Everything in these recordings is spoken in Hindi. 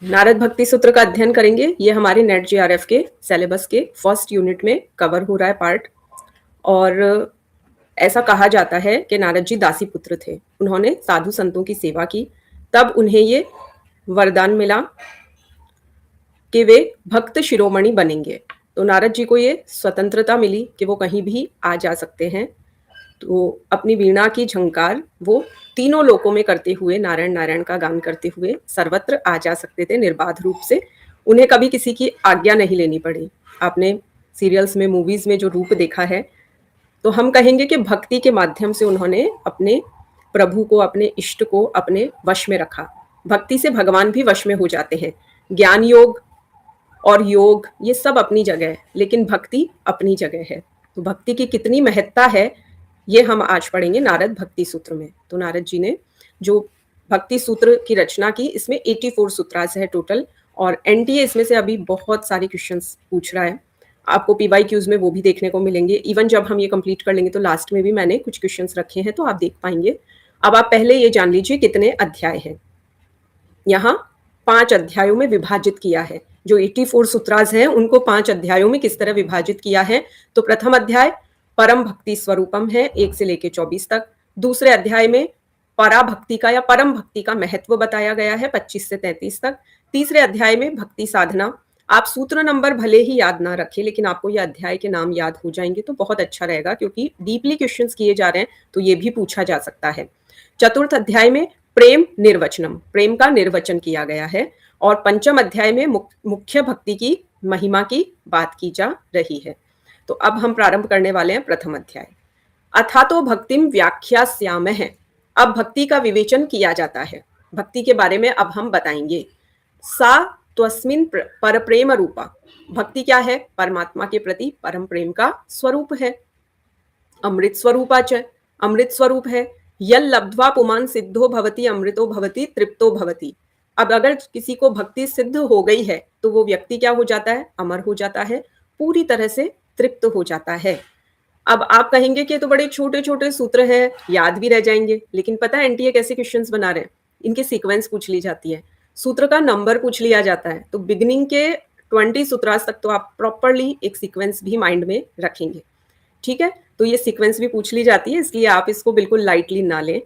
नारद भक्ति सूत्र का अध्ययन करेंगे। ये हमारे नेट जेआरएफ के सिलेबस के फर्स्ट यूनिट में कवर हो रहा है पार्ट। और ऐसा कहा जाता है कि नारद जी दासी पुत्र थे। उन्होंने साधु संतों की सेवा की, तब उन्हें ये वरदान मिला कि वे भक्त शिरोमणि बनेंगे। तो नारद जी को ये स्वतंत्रता मिली कि वो कहीं भी आ जा सकते हैं। तो अपनी वीणा की झंकार वो तीनों लोकों में करते हुए, नारायण नारायण का गान करते हुए सर्वत्र आ जा सकते थे निर्बाध रूप से। उन्हें कभी किसी की आज्ञा नहीं लेनी पड़ी। आपने सीरियल्स में, मूवीज में जो रूप देखा है, तो हम कहेंगे कि भक्ति के माध्यम से उन्होंने अपने प्रभु को, अपने इष्ट को अपने वश में रखा। भक्ति से भगवान भी वश में हो जाते हैं। ज्ञान योग और योग ये सब अपनी जगह है, लेकिन भक्ति अपनी जगह है। तो भक्ति की कितनी महत्ता है ये हम आज पढ़ेंगे नारद भक्ति सूत्र में। तो नारद जी ने जो भक्ति सूत्र की रचना की, इसमें 84 सूत्रास है टोटल। और एनटीए इसमें से अभी बहुत सारे क्वेश्चंस पूछ रहा है। आपको पीवाई क्यूज में वो भी देखने को मिलेंगे। इवन जब हम ये कंप्लीट कर लेंगे तो लास्ट में भी मैंने कुछ क्वेश्चंस रखे हैं, तो आप देख पाएंगे। अब आप पहले ये जान लीजिए कितने अध्याय हैं। यहाँ 5 अध्यायों में विभाजित किया है। जो 84 सूत्रास हैं उनको 5 अध्यायों में किस तरह विभाजित किया है। तो प्रथम अध्याय परम भक्ति स्वरूपम है, 1 से लेकर 24 तक। दूसरे अध्याय में पराभक्ति का या परम भक्ति का महत्व बताया गया है, 25 से 33 तक। तीसरे अध्याय में भक्ति साधना। आप सूत्र नंबर भले ही याद ना रखें, लेकिन आपको ये अध्याय के नाम याद हो जाएंगे तो बहुत अच्छा रहेगा, क्योंकि डीपली क्वेश्चंस किए जा रहे हैं तो ये भी पूछा जा सकता है। चतुर्थ अध्याय में प्रेम निर्वचनम, प्रेम का निर्वचन किया गया है। और पंचम अध्याय में मुख्य भक्ति की महिमा की बात की जा रही है। तो अब हम प्रारंभ करने वाले हैं प्रथम अध्याय। अथा तो भक्तिम व्याख्यास्यामः है। अब भक्ति का विवेचन किया जाता है। भक्ति के बारे में अब हम बताएंगे। सा त्वस्मिन् परप्रेम रूपा। भक्ति क्या है? परमात्मा के प्रति परम प्रेम का स्वरूप है। अमृत स्वरूपाच, अमृत स्वरूप है। यल लब्ध्वा पुमान सिद्धो भवति अमृतो भवति तृप्तो भवति। अब अगर किसी को भक्ति सिद्ध हो गई है तो वो व्यक्ति क्या हो जाता है? अमर हो जाता है, पूरी तरह से तृप्त हो जाता है। अब आप कहेंगे कि तो बड़े छोटे छोटे सूत्र हैं, याद भी रह जाएंगे। लेकिन पता है एनटीए कैसे क्वेश्चंस बना रहे हैं? इनके सीक्वेंस पूछ ली जाती है, सूत्र का नंबर पूछ लिया जाता है। तो बिगिनिंग के 20 सूत्रास तक तो आप प्रॉपरली एक सीक्वेंस भी माइंड में रखेंगे। ठीक है, तो ये सीक्वेंस भी पूछ ली जाती है, इसलिए आप इसको बिल्कुल लाइटली ना लें।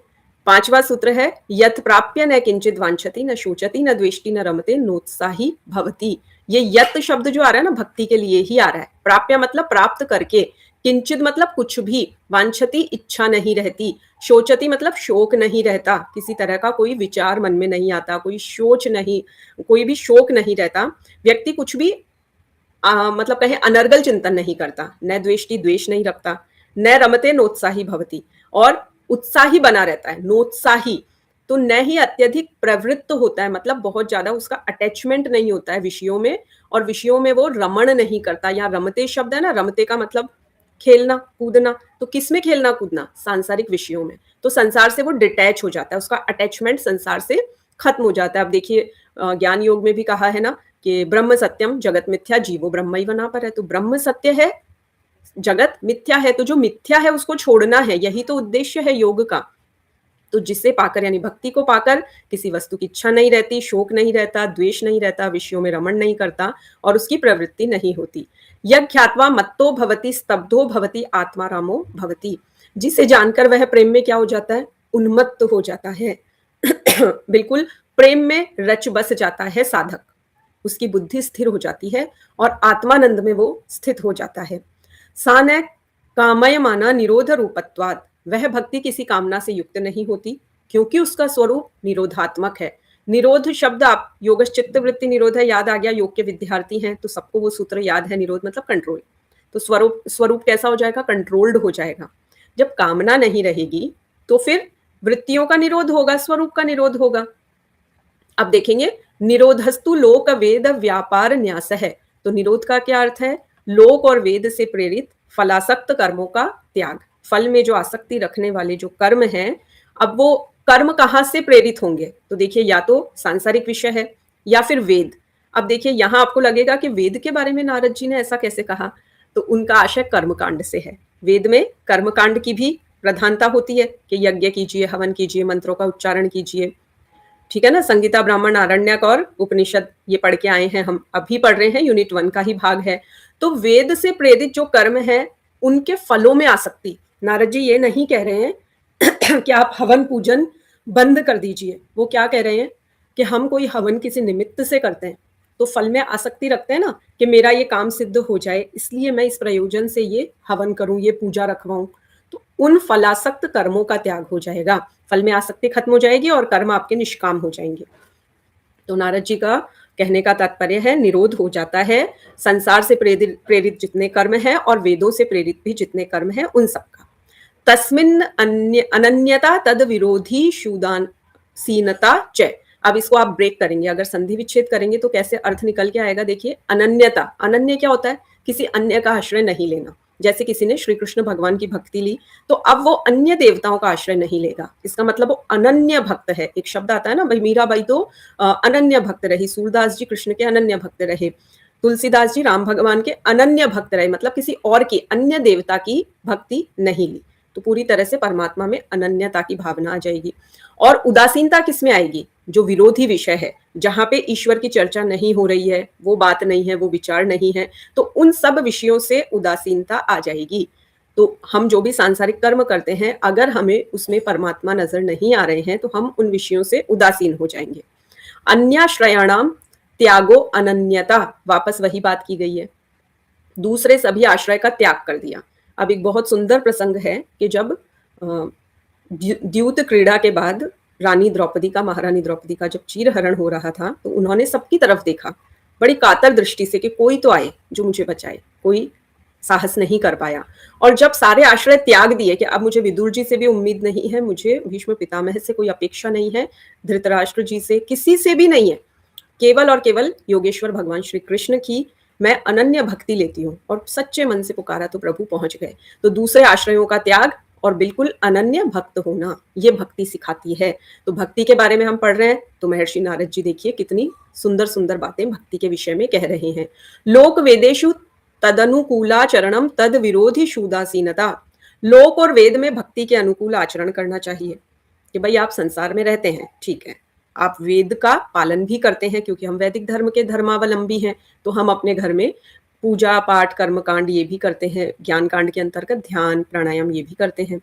5वां सूत्र है यत प्राप्य न किंचित वांछति न शोचति न द्वेष्टि न रमते नोत्साही भवति। ये यत शब्द जो आ रहा है ना, भक्ति के लिए ही आ रहा है। प्राप्य मतलब प्राप्त करके, किंचित मतलब कुछ भी, वांछति इच्छा नहीं रहती, शोचति मतलब शोक नहीं रहता, किसी तरह का कोई विचार मन में नहीं आता, कोई सोच नहीं, कोई भी शोक नहीं रहता। व्यक्ति कुछ भी मतलब कहे अनर्गल चिंतन नहीं करता, न द्वेष्टि द्वेष नहीं रखता, न रमते नोत्साही भवति, और उत्साही बना रहता है। नोत्साही तो न ही अत्यधिक प्रवृत्त होता है, मतलब बहुत ज्यादा उसका अटैचमेंट नहीं होता है विषयों में, और विषयों में वो रमण नहीं करता। यहाँ रमते शब्द है ना, रमते का मतलब खेलना कूदना। तो किस में खेलना कूदना? सांसारिक विषयों में। तो संसार से वो डिटैच हो जाता है, उसका अटैचमेंट संसार से खत्म हो जाता है। अब देखिए ज्ञान योग में भी कहा है ना कि ब्रह्म सत्यम जगत मिथ्या जीवो ब्रह्म ना पर है। तो ब्रह्म सत्य है, जगत मिथ्या है। तो जो मिथ्या है उसको छोड़ना है, यही तो उद्देश्य है योग का। तो जिसे पाकर, यानी भक्ति को पाकर, किसी वस्तु की इच्छा नहीं रहती, शोक नहीं रहता, द्वेष नहीं रहता, विषयों में रमण नहीं करता, और उसकी प्रवृत्ति नहीं होती। यज्ञात्वा मत्तो भवति स्तब्धो भवति आत्मा रामो भवति। जिसे जानकर वह प्रेम में क्या हो जाता है? उन्मत्त हो जाता है। बिल्कुल प्रेम में रच बस जाता है साधक, उसकी बुद्धि स्थिर हो जाती है और आत्मानंद में वो स्थित हो जाता है। सा न कामयमाना निरोध रूपत्वात्। वह भक्ति किसी कामना से युक्त नहीं होती, क्योंकि उसका स्वरूप निरोधात्मक है। निरोध शब्द, आप योग चित्त वृत्ति निरोध है, याद आ गया। योग के विद्यार्थी हैं तो सबको वो सूत्र याद है। निरोध मतलब कंट्रोल। तो स्वरूप कैसा हो जाएगा? कंट्रोल्ड हो जाएगा। जब कामना नहीं रहेगी तो फिर वृत्तियों का निरोध होगा, स्वरूप का निरोध होगा। अब देखेंगे, निरोधस्तु लोक वेद व्यापार न्यास है। तो निरोध का क्या अर्थ है? लोक और वेद से प्रेरित फलासक्त कर्मों का त्याग। फल में जो आसक्ति रखने वाले जो कर्म हैं, अब वो कर्म कहाँ से प्रेरित होंगे? तो देखिए, या तो सांसारिक विषय है या फिर वेद। अब देखिए, यहां आपको लगेगा कि वेद के बारे में नारद जी ने ऐसा कैसे कहा? तो उनका आशय कर्मकांड से है। वेद में कर्मकांड की भी प्रधानता होती है कि यज्ञ कीजिए, हवन कीजिए, मंत्रों का उच्चारण कीजिए। ठीक है ना? संगीता, ब्राह्मण, आरण्यक और उपनिषद ये पढ़ के आए हैं हम, अभी पढ़ रहे हैं, यूनिट 1 का ही भाग है। तो वेद से प्रेरित जो कर्म है, उनके फलों में आसक्ति। नारद जी ये नहीं कह रहे हैं कि आप हवन पूजन बंद कर दीजिए। वो क्या कह रहे हैं कि हम कोई हवन किसी निमित्त से करते हैं, तो फल में आसक्ति रखते हैं ना कि मेरा ये काम सिद्ध हो जाए, इसलिए मैं इस प्रयोजन से ये हवन करूँ, ये पूजा रखवाऊँ। तो उन फलासक्त कर्मों का त्याग हो जाएगा, फल में आसक्ति खत्म हो जाएगी और कर्म आपके निष्काम हो जाएंगे। तो नारद जी का कहने का तात्पर्य है निरोध हो जाता है संसार से प्रेरित प्रेरित जितने कर्म हैं और वेदों से प्रेरित भी जितने कर्म हैं उन सबका। तस्मिन् अनन्यता तद विरोधी शूदान सीनता च। अब इसको आप ब्रेक करेंगे, अगर संधि विच्छेद करेंगे तो कैसे अर्थ निकल के आएगा, देखिए। अनन्यता, अनन्य क्या होता है? किसी अन्य का आश्रय नहीं लेना। जैसे किसी ने श्री कृष्ण भगवान की भक्ति ली, तो अब वो अन्य देवताओं का आश्रय नहीं लेगा, इसका मतलब वो अनन्य भक्त है। एक शब्द आता है ना भाई, मीराबाई तो अनन्य भक्त रही, सूरदास जी कृष्ण के अनन्य भक्त रहे, तुलसीदास जी राम भगवान के अनन्य भक्त रहे, मतलब किसी और की, अन्य देवता की भक्ति नहीं ली। तो पूरी तरह से परमात्मा में अनन्यता की भावना आ जाएगी। और उदासीनता किसमें आएगी? जो विरोधी विषय है, जहां पे ईश्वर की चर्चा नहीं हो रही है, वो बात नहीं है, वो विचार नहीं है, तो उन सब विषयों से उदासीनता आ जाएगी। तो हम जो भी सांसारिक कर्म करते हैं, अगर हमें उसमें परमात्मा नजर नहीं आ रहे हैं, तो हम उन विषयों से उदासीन हो जाएंगे। अन्याश्रयाणाम त्यागो अनन्यता, वापस वही बात की गई है, दूसरे सभी आश्रय का त्याग कर दिया। अब एक बहुत सुंदर प्रसंग है कि जब द्यूत क्रीड़ा के बाद रानी द्रौपदी का, महारानी द्रौपदी का जब चीरहरण हो रहा था, तो उन्होंने सबकी तरफ देखा बड़ी कातर दृष्टि से कि कोई तो आए जो मुझे बचाए, कोई साहस नहीं कर पाया। और जब सारे आश्रय त्याग दिए कि अब मुझे विदुर जी से भी उम्मीद नहीं है, मुझे भीष्म पितामह से कोई अपेक्षा नहीं है, धृतराष्ट्र जी से, किसी से भी नहीं है, केवल और केवल योगेश्वर भगवान श्री कृष्ण की मैं अनन्य भक्ति लेती हूँ, और सच्चे मन से पुकारा तो प्रभु पहुंच गए। तो दूसरे आश्रयों का त्याग और बिल्कुल अनन्य भक्त होना, ये भक्ति सिखाती है। तो भक्ति के बारे में हम पढ़ रहे हैं, तो महर्षि नारद जी देखिए कितनी सुंदर सुंदर बातें भक्ति के विषय में कह रहे हैं। लोक वेदेशु तदनुकूलाचरणम तद विरोधी शूदासीनता। लोक और वेद में भक्ति के अनुकूल आचरण करना चाहिए कि भाई आप संसार में रहते हैं, ठीक है, आप वेद का पालन भी करते हैं क्योंकि हम वैदिक धर्म के धर्मावलंबी हैं, तो हम अपने घर में पूजा पाठ कर्म कांड ये भी करते हैं, ज्ञान कांड के अंतर्गत ध्यान प्राणायाम ये भी करते हैं।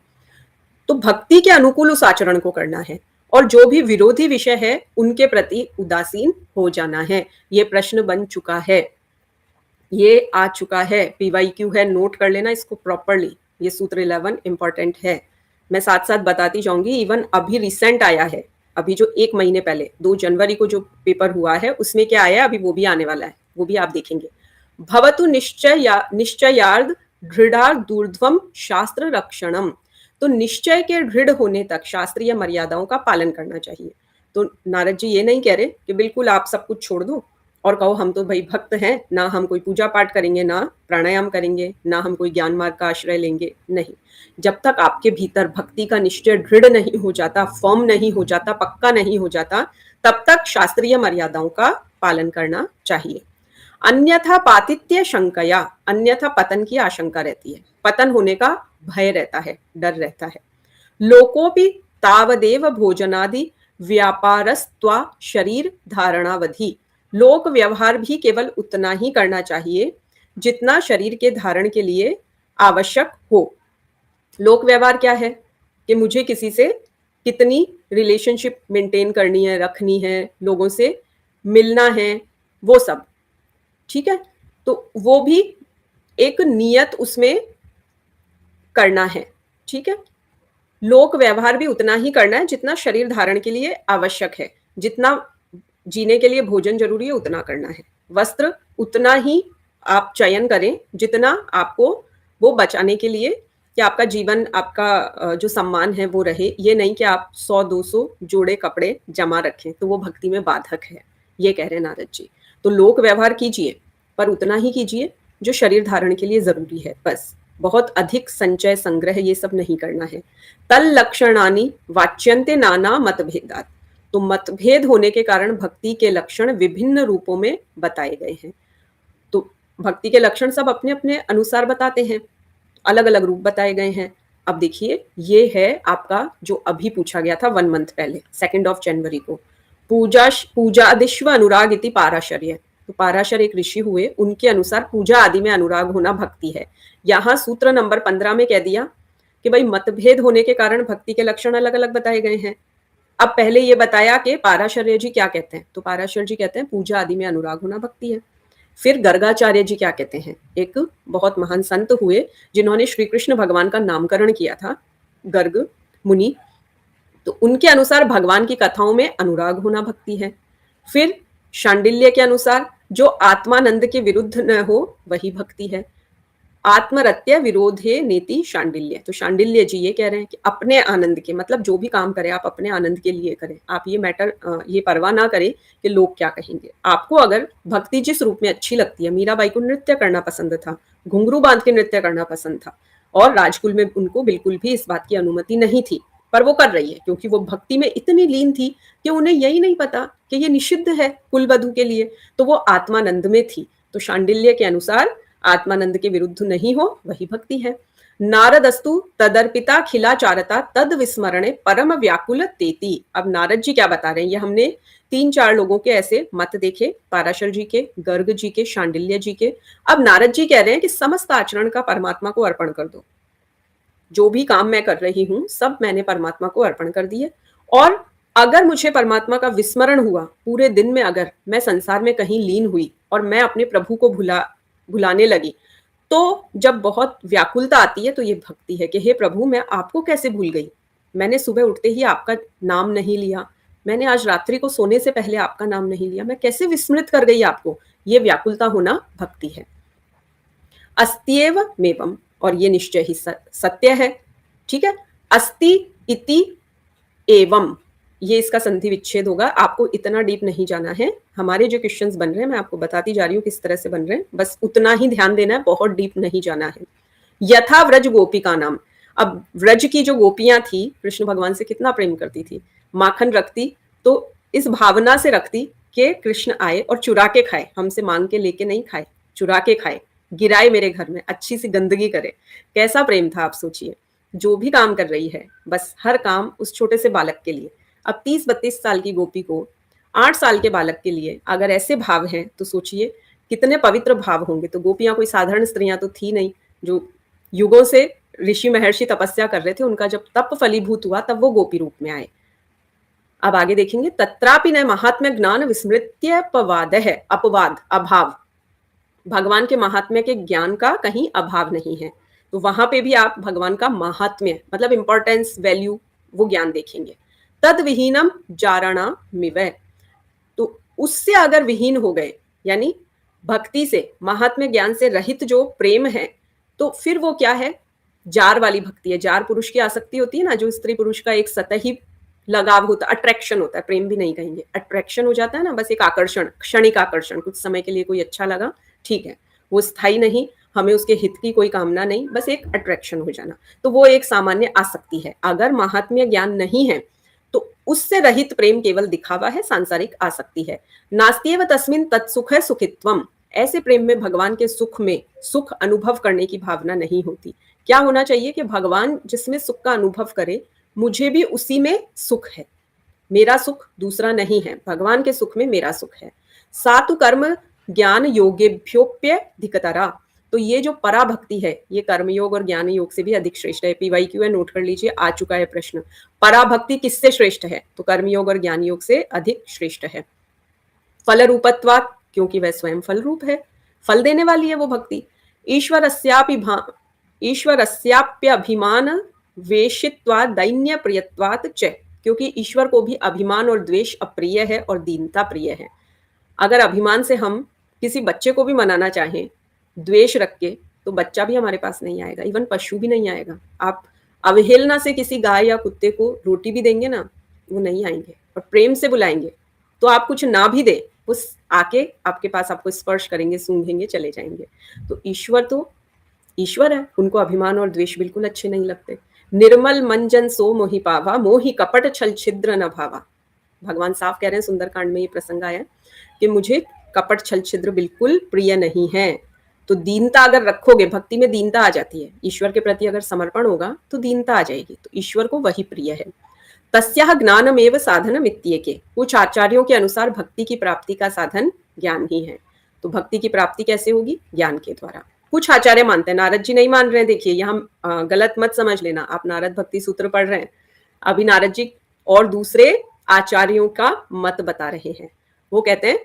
तो भक्ति के अनुकूल उस आचरण को करना है, और जो भी विरोधी विषय है उनके प्रति उदासीन हो जाना है। ये प्रश्न बन चुका है, ये आ चुका है, पीवाईक्यू है, नोट कर लेना इसको प्रॉपरली। ये सूत्र 11 इंपॉर्टेंट है, मैं साथ साथ बताती जाऊंगी। इवन अभी रिसेंट आया है, अभी जो 1 महीने पहले 2 जनवरी को जो पेपर हुआ है उसमें क्या आया, अभी वो भी आने वाला है, वो भी आप देखेंगे। भवतु निश्चयार्थ दृढ़ार्धूर्ध्वम शास्त्र रक्षणम। तो निश्चय के दृढ़ होने तक शास्त्रीय मर्यादाओं का पालन करना चाहिए। तो नारद जी ये नहीं कह रहे कि बिल्कुल आप सब कुछ छोड़ दो और कहो हम तो भाई भक्त हैं, ना हम कोई पूजा पाठ करेंगे, ना प्राणायाम करेंगे, ना हम कोई ज्ञान मार्ग का आश्रय लेंगे। नहीं, जब तक आपके भीतर भक्ति का निश्चय दृढ़ नहीं हो जाता, फर्म नहीं हो जाता, पक्का नहीं हो जाता, तब तक शास्त्रीय मर्यादाओं का पालन करना चाहिए। अन्यथा पातित्य शंकया, अन्यथा पतन की आशंका रहती है, पतन होने का भय रहता है, डर रहता है। लोकोपि तावदेव भोजनादि व्यापारस्त्वा शरीर धारणावधि। लोक व्यवहार भी केवल उतना ही करना चाहिए जितना शरीर के धारण के लिए आवश्यक हो। लोक व्यवहार क्या है कि मुझे किसी से कितनी रिलेशनशिप मेंटेन करनी है, रखनी है, लोगों से मिलना है, वो सब, ठीक है। तो वो भी एक नियत उसमें करना है, ठीक है। लोक व्यवहार भी उतना ही करना है जितना शरीर धारण के लिए आवश्यक है, जितना जीने के लिए भोजन जरूरी है उतना करना है, वस्त्र उतना ही आप चयन करें जितना आपको वो बचाने के लिए कि आपका जीवन, आपका जो सम्मान है वो रहे। ये नहीं कि आप 100-200 जोड़े कपड़े जमा रखें, तो वो भक्ति में बाधक है, ये कह रहे हैं नारद जी। तो लोक व्यवहार कीजिए पर उतना ही कीजिए जो शरीर धारण के लिए जरूरी है, बस। बहुत अधिक संचय संग्रह ये सब नहीं करना है। तल लक्षणानि वाच्यन्ते नाना मतभेदात। तो मतभेद होने के कारण भक्ति के लक्षण विभिन्न रूपों में बताए गए हैं। तो भक्ति के लक्षण सब अपने अपने अनुसार बताते हैं, अलग अलग रूप बताए गए हैं। अब देखिए, ये है आपका जो अभी पूछा गया था 1 मंथ पहले, 2 जनवरी को। पूजादिश्व अनुराग इति पाराशर्य। तो पाराशर एक ऋषि हुए, उनके अनुसार पूजा आदि में अनुराग होना भक्ति है। यहाँ सूत्र नंबर 15 में कह दिया कि भाई मतभेद होने के कारण भक्ति के लक्षण अलग अलग बताए गए हैं। अब पहले ये बताया कि पाराशर्य जी क्या कहते हैं, तो पाराशर जी कहते हैं पूजा आदि में अनुराग होना भक्ति है। फिर गर्गाचार्य जी क्या कहते हैं, एक बहुत महान संत हुए जिन्होंने श्री कृष्ण भगवान का नामकरण किया था, गर्ग मुनि। तो उनके अनुसार भगवान की कथाओं में अनुराग होना भक्ति है। फिर शांडिल्य के अनुसार जो आत्मानंद के विरुद्ध न हो वही भक्ति है। आत्मरत्य विरोधे नेति शांडिल्य। तो शांडिल्य जी ये कह रहे हैं कि अपने आनंद के, मतलब जो भी काम करें आप अपने आनंद के लिए करें, आप ये परवाह ना करें कि लोग क्या कहेंगे। आपको अगर भक्ति जिस रूप में अच्छी लगती है, मीराबाई को नृत्य करना पसंद था, घुंघरू बांध के नृत्य करना पसंद था, और राजकुल में उनको बिल्कुल भी इस बात की अनुमति नहीं थी, पर वो कर रही है क्योंकि वो भक्ति में इतनी लीन थी कि उन्हें यही नहीं पता कि ये निषिद्ध है कुलवधू के लिए, तो वो आत्मानंद में थी। तो शांडिल्य के अनुसार आत्मानंद के विरुद्ध नहीं हो वही भक्ति है। नारदस्तु तदर्पिता खिलाचारता तद विस्मरणे परम व्याकुल तेती। अब नारद जी क्या बता रहे हैं, ये हमने 3-4 लोगों के ऐसे मत देखे, पाराशर जी के, गर्ग जी के, शांडिल्य जी के। अब नारद जी कह रहे हैं कि समस्त आचरण का परमात्मा को अर्पण कर दो, जो भी काम मैं कर रही हूं सब मैंने परमात्मा को अर्पण कर दिए, और अगर मुझे परमात्मा का विस्मरण हुआ पूरे दिन में, अगर मैं संसार में कहीं लीन हुई और मैं अपने प्रभु को भुलाने लगी, तो जब बहुत व्याकुलता आती है तो ये भक्ति है कि हे प्रभु मैं आपको कैसे भूल गई, मैंने सुबह उठते ही आपका नाम नहीं लिया, मैंने आज रात्रि को सोने से पहले आपका नाम नहीं लिया, मैं कैसे विस्मृत कर गई आपको। ये व्याकुलता होना भक्ति है। अस्त्येव मेवम, और ये निश्चय ही सत्य है। ठीक है, अस्ति इति एवं, ये इसका संधि विच्छेद होगा। आपको इतना डीप नहीं जाना है, हमारे जो क्वेश्चंस बन रहे हैं मैं आपको बताती जा रही हूँ किस तरह से बन रहे हैं, बस उतना ही ध्यान देना है, बहुत डीप नहीं जाना है। यथा व्रज गोपिका नाम। अब व्रज की जो गोपियां थी कृष्ण भगवान से कितना प्रेम करती थी, माखन रखती तो इस भावना से रखती कि कृष्ण आए और चुरा के खाए, हमसे मांग के लेके नहीं खाए, चुरा के खाए, गिराए मेरे घर में, अच्छी सी गंदगी करे। कैसा प्रेम था आप सोचिए। जो भी काम कर रही है बस हर काम उस छोटे से बालक के लिए। अब 30-32 साल की गोपी को 8 साल के बालक के लिए अगर ऐसे भाव हैं तो सोचिए कितने पवित्र भाव होंगे। तो गोपियां कोई साधारण स्त्रियां तो थी नहीं, जो युगों से ऋषि महर्षि तपस्या कर रहे थे, उनका जब तप फलीभूत हुआ तब वो गोपी रूप में आए। अब आगे देखेंगे, तत्रापि न महात्म्य ज्ञान विस्मृत्यपवाद है, अपवाद अभाव, भगवान के महात्म्य के ज्ञान का कहीं अभाव नहीं है। तो वहां पे भी आप भगवान का महात्म्य मतलब इंपॉर्टेंस, वैल्यू, वो ज्ञान देखेंगे। तद विहीनम जारणा मिवय, तो उससे अगर विहीन हो गए, यानी भक्ति से, महात्म्य ज्ञान से रहित जो प्रेम है, तो फिर वो क्या है, जार वाली भक्ति है। जार पुरुष की आसक्ति होती है ना, जो स्त्री पुरुष का एक सतही लगाव होता है, अट्रैक्शन होता है, प्रेम भी नहीं कहेंगे, अट्रैक्शन हो जाता है ना, बस एक आकर्षण, क्षणिक आकर्षण, कुछ समय के लिए कोई अच्छा लगा, ठीक है, वो स्थायी नहीं, हमें उसके हित की कोई कामना नहीं, बस एक अट्रैक्शन हो जाना, तो वो एक सामान्य आसक्ति है। अगर महात्म्य ज्ञान नहीं है तो उससे रहित प्रेम केवल दिखावा है, सांसारिक आसक्ति है। नास्त्येव तस्मिन् तत्सुख सुखित्वम, ऐसे प्रेम में भगवान के सुख में सुख अनुभव करने की भावना नहीं होती। क्या होना चाहिए कि भगवान जिसमें सुख का अनुभव करे, मुझे भी उसी में सुख है, मेरा सुख दूसरा नहीं है, भगवान के सुख में मेरा सुख है। सातु कर्म ज्ञान योगेभ्योप्यधिकतरा, तो ये जो पराभक्ति है ये कर्मयोग और ज्ञान योग से भी अधिक श्रेष्ठ है। पीवाईक्यू है, नोट कर लीजिए, आ चुका है प्रश्न। पराभक्ति किससे श्रेष्ठ है, तो कर्मयोग और ज्ञान योग से अधिक श्रेष्ठ है। फल रूपत्वात्, क्योंकि वह स्वयं फल रूप है, फल देने वाली है वो भक्ति। ईश्वरस्याप्यभिमान वेशित्वात् दैन्य प्रियत्वात् च, क्योंकि ईश्वर को भी अभिमान और द्वेष अप्रिय है और दीनता प्रिय है। अगर अभिमान से हम किसी बच्चे को भी मनाना चाहें द्वेष रख के, तो बच्चा भी हमारे पास नहीं आएगा, इवन पशु भी नहीं आएगा। आप अवहेलना से किसी गाय या कुत्ते को रोटी भी देंगे ना, वो नहीं आएंगे, और प्रेम से बुलाएंगे तो आप कुछ ना भी दे, उस आके आपके पास आपको स्पर्श करेंगे, सूंघेंगे, चले जाएंगे। तो ईश्वर है, उनको अभिमान और द्वेष बिल्कुल अच्छे नहीं लगते। निर्मल मंजन सो मोहि पावा, मोहि कपट छल छिद्र न भावा। भगवान साफ कह रहे हैं, सुंदरकांड में ये प्रसंग आया कि मुझे कपट छल छिद्र बिल्कुल प्रिय नहीं है। तो दीनता अगर रखोगे, भक्ति में दीनता आ जाती है, ईश्वर के प्रति अगर समर्पण होगा तो दीनता आ जाएगी, तो ईश्वर को वही प्रिय है। तस्याः ज्ञानमेव साधनमित्येके। कुछ आचार्यों के अनुसार भक्ति की प्राप्ति का साधन ज्ञान ही है। तो भक्ति की प्राप्ति कैसे होगी? ज्ञान के द्वारा। कुछ आचार्य मानते हैं, नारद जी नहीं मान रहे हैं। देखिए यहाँ गलत मत समझ लेना, आप नारद भक्ति सूत्र पढ़ रहे हैं, अभी नारद जी और दूसरे आचार्यों का मत बता रहे हैं। वो कहते हैं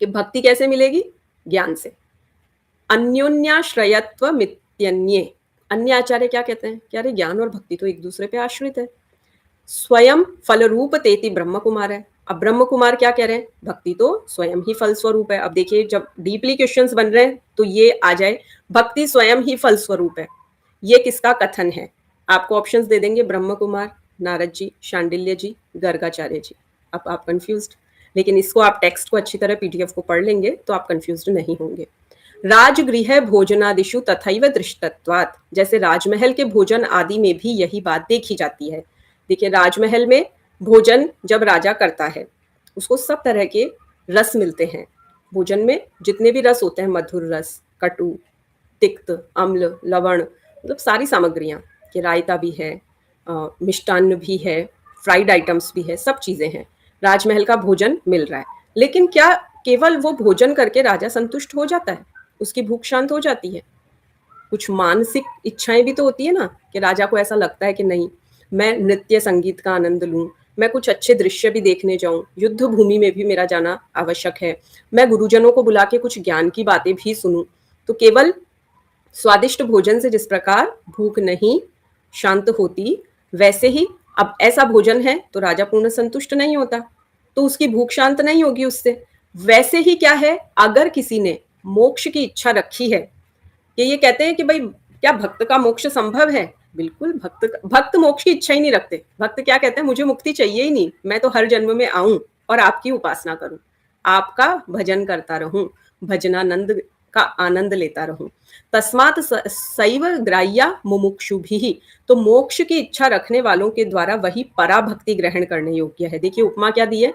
कि भक्ति कैसे मिलेगी? ज्ञान से। अन्योन्याश्रयत्व मित्यन्ये। अन्य आचार्य क्या कहते हैं कि अरे ज्ञान और भक्ति तो एक दूसरे पे आश्रित है। स्वयं फल रूप तेति ब्रह्म कुमार है। अब ब्रह्म कुमार क्या कह रहे हैं? भक्ति तो स्वयं ही फल स्वरूप है। अब देखिए जब डीपली क्वेश्चंस बन रहे हैं तो ये आ जाए, भक्ति स्वयं ही फल स्वरूप है। ये किसका कथन है? आपको ऑप्शंस दे देंगे, ब्रह्म कुमार, नारद जी, शांडिल्य जी, गर्गाचार्य जी। अब आप कंफ्यूज्ड, लेकिन इसको आप टेक्स्ट को अच्छी तरह पीडीएफ को पढ़ लेंगे तो आप कंफ्यूज्ड नहीं होंगे। राजगृह भोजनादिषु तथैव दृष्टत्वात्। जैसे राजमहल के भोजन आदि में भी यही बात देखी जाती है। देखिए राजमहल में भोजन जब राजा करता है, उसको सब तरह के रस मिलते हैं। भोजन में जितने भी रस होते हैं, मधुर रस, कटु, तिक्त, अम्ल, लवण, मतलब सारी सामग्रियाँ, कि रायता भी है, मिष्टान्न भी है, फ्राइड आइटम्स भी है, सब चीज़ें हैं। राजमहल का भोजन मिल रहा है, लेकिन क्या केवल वो भोजन करके राजा संतुष्ट हो जाता है? उसकी भूख शांत हो जाती है? कुछ मानसिक इच्छाएं भी तो होती है ना, कि राजा को ऐसा लगता है कि नहीं, मैं नृत्य संगीत का आनंद लूं, मैं कुछ अच्छे दृश्य भी देखने जाऊं, युद्ध भूमि में भी मेरा जाना आवश्यक है, मैं गुरुजनों को बुला के कुछ ज्ञान की बातें भी सुनूं। तो केवल स्वादिष्ट भोजन से जिस प्रकार भूख नहीं शांत होती, वैसे ही अब ऐसा भोजन है तो राजा पूर्ण संतुष्ट नहीं होता, तो उसकी भूख शांत नहीं होगी उससे। वैसे ही क्या है, अगर किसी ने मोक्ष की इच्छा रखी है, कि ये कहते हैं कि भाई क्या भक्त का मोक्ष संभव है? बिल्कुल, भक्त मोक्ष की इच्छा ही नहीं रखते। भक्त क्या कहते हैं? मुझे मुक्ति चाहिए ही नहीं, मैं तो हर जन्म में आऊं और आपकी उपासना करूं, आपका भजन करता रहूं, भजनानंद का आनंद लेता रहूं। तस्मात सैव ग्राह्या मुमुक्षु भी। तो मोक्ष की इच्छा रखने वालों के द्वारा वही पराभक्ति ग्रहण करने योग्य है। देखिए उपमा क्या दी है,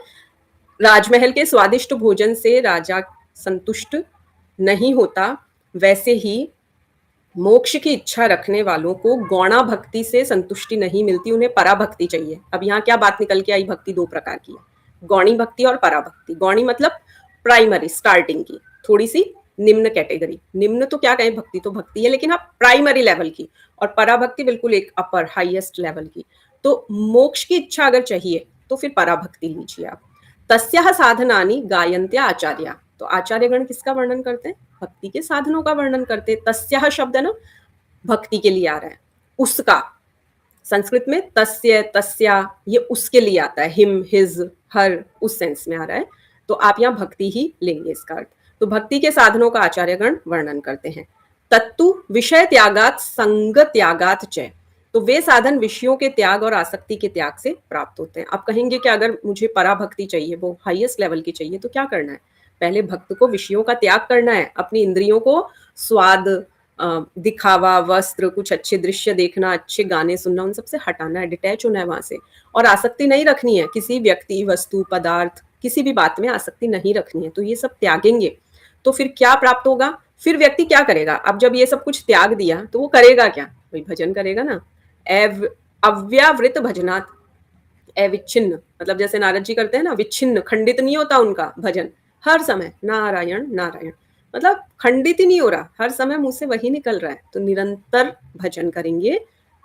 राजमहल के स्वादिष्ट भोजन से राजा संतुष्ट नहीं होता, वैसे ही मोक्ष की इच्छा रखने वालों को गौणा भक्ति से संतुष्टि नहीं मिलती, उन्हें पराभक्ति चाहिए। अब यहाँ क्या बात निकल के आई? भक्ति दो प्रकार की है, गौणी भक्ति और पराभक्ति। गौणी मतलब प्राइमरी, स्टार्टिंग की, थोड़ी सी निम्न कैटेगरी। निम्न तो क्या कहें, भक्ति तो भक्ति है, लेकिन आप प्राइमरी लेवल की, और पराभक्ति बिल्कुल एक अपर हाईएस्ट लेवल की। तो मोक्ष की इच्छा अगर चाहिए तो फिर पराभक्ति लीजिए आप। तस्याः साधनानि गायन्त्या आचार्या। तो आचार्यगण किसका वर्णन करते हैं? भक्ति के साधनों का वर्णन करते हैं। तस्याः शब्द है ना, भक्ति के लिए आ रहा है, उसका। संस्कृत में तस्य, तस्या, ये उसके लिए आता है, हिम, हिज, हर, उस सेंस में आ रहा है। तो आप यहाँ भक्ति ही लेंगे इसका अर्थ। तो भक्ति के साधनों का आचार्यगण वर्णन करते हैं। तत्तु विषय त्यागात संग त्यागात च। तो वे साधन विषयों के त्याग और आसक्ति के त्याग से प्राप्त होते हैं। आप कहेंगे कि अगर मुझे पराभक्ति चाहिए, वो हाईएस्ट लेवल की चाहिए, तो क्या करना है? पहले भक्त को विषयों का त्याग करना है, अपनी इंद्रियों को स्वाद, दिखावा, वस्त्र, कुछ अच्छे दृश्य देखना, अच्छे गाने सुनना, उन सबसे हटाना है, डिटैच होना है वहां से। और आसक्ति नहीं रखनी है, किसी व्यक्ति, वस्तु, पदार्थ, किसी भी बात में आसक्ति नहीं रखनी है। तो ये सब त्यागेंगे तो फिर क्या प्राप्त होगा? फिर व्यक्ति क्या करेगा? अब जब ये सब कुछ त्याग दिया तो वो करेगा क्या? वही भजन करेगा ना। अव्यावृत भजनात्, अविच्छिन्न, मतलब जैसे नारद जी करते हैं ना, विच्छिन्न, खंडित नहीं होता उनका भजन, हर समय नारायण नारायण, मतलब खंडित ही नहीं हो रहा, हर समय मुंह से वही निकल रहा है। तो निरंतर भजन करेंगे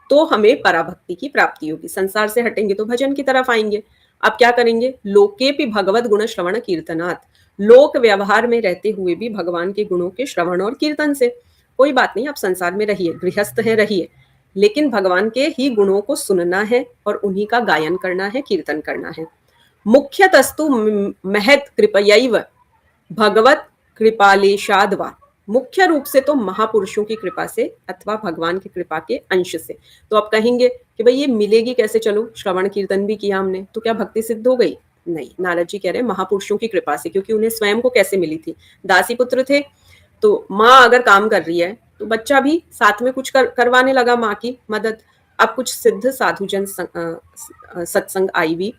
तो हमें पराभक्ति की प्राप्ति होगी। संसार से हटेंगे तो भजन की तरफ आएंगे। अब क्या करेंगे? लोकेपि भगवत गुण श्रवण कीर्तनात्। लोक व्यवहार में रहते हुए भी भगवान के गुणों के श्रवण और कीर्तन से। कोई बात नहीं, आप संसार में रहिए, गृहस्थ है रहिए, लेकिन भगवान के ही गुणों को सुनना है और उन्हीं का गायन करना है, कीर्तन करना है। मुख्यतस्तु महत् कृपयैव भगवत कृपालेशाद्वा। मुख्य रूप से तो महापुरुषों की कृपा से अथवा भगवान की कृपा के अंश से। तो आप कहेंगे कि भाई ये मिलेगी कैसे? चलो श्रवण कीर्तन भी किया हमने, तो क्या भक्ति सिद्ध हो गई? नहीं, नारद जी कह रहे हैं महापुरुषों की कृपा से, क्योंकि उन्हें स्वयं को कैसे मिली थी? दासी पुत्र थे, तो माँ अगर काम कर रही है तो बच्चा भी साथ में कुछ करवाने लगा माँ की मदद। अब कुछ सिद्ध साधुजन सत्संग आई भी,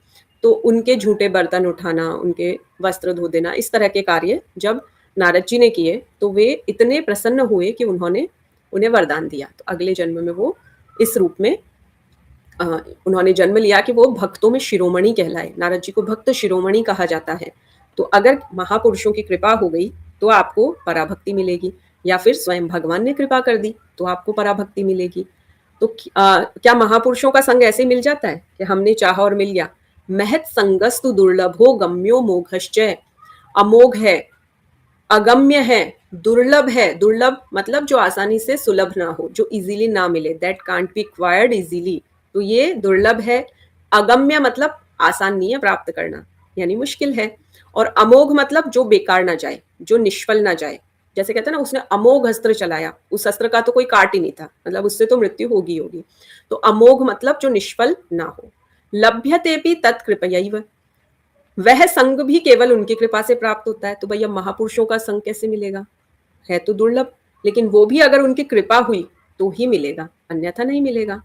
तो उनके झूठे बर्तन उठाना, उनके वस्त्र धो देना, इस तरह के कार्य जब नारद जी ने किए तो वे इतने प्रसन्न हुए कि उन्होंने उन्हें वरदान दिया। तो अगले जन्म में वो इस रूप में अ, उन्होंने जन्म लिया कि वो भक्तों में शिरोमणि कहलाए। नारद जी को भक्त शिरोमणि कहा जाता है। तो अगर महापुरुषों की कृपा हो गई तो आपको पराभक्ति मिलेगी, या फिर स्वयं भगवान ने कृपा कर दी तो आपको पराभक्ति मिलेगी। तो क्या महापुरुषों का संग ऐसे मिल जाता है कि हमने चाहा और मिल गया? महत संगस्तु दुर्लभो गम्यो मोघश्चय। अमोघ है, अगम्य है, दुर्लभ है। दुर्लभ मतलब जो आसानी से सुलभ ना हो, जो इजीली ना मिले, that can't be acquired easily, तो ये दुर्लभ है। अगम्य मतलब आसान नहीं है प्राप्त करना, यानी मुश्किल है। और अमोघ मतलब जो बेकार ना जाए, जो निष्फल ना जाए। जैसे कहते हैं ना, उसने अमोघ अस्त्र चलाया, उस अस्त्र का तो कोई काट ही नहीं था, मतलब उससे तो मृत्यु होगी होगी। तो अमोघ मतलब जो निष्फल ना हो। लभ्यते भी तत्कृपयैव, वह संग भी केवल उनकी कृपा से प्राप्त होता है। तो भैया महापुरुषों का संग कैसे मिलेगा? है तो दुर्लभ, लेकिन वो भी अगर उनकी कृपा हुई तो ही मिलेगा, अन्यथा नहीं मिलेगा।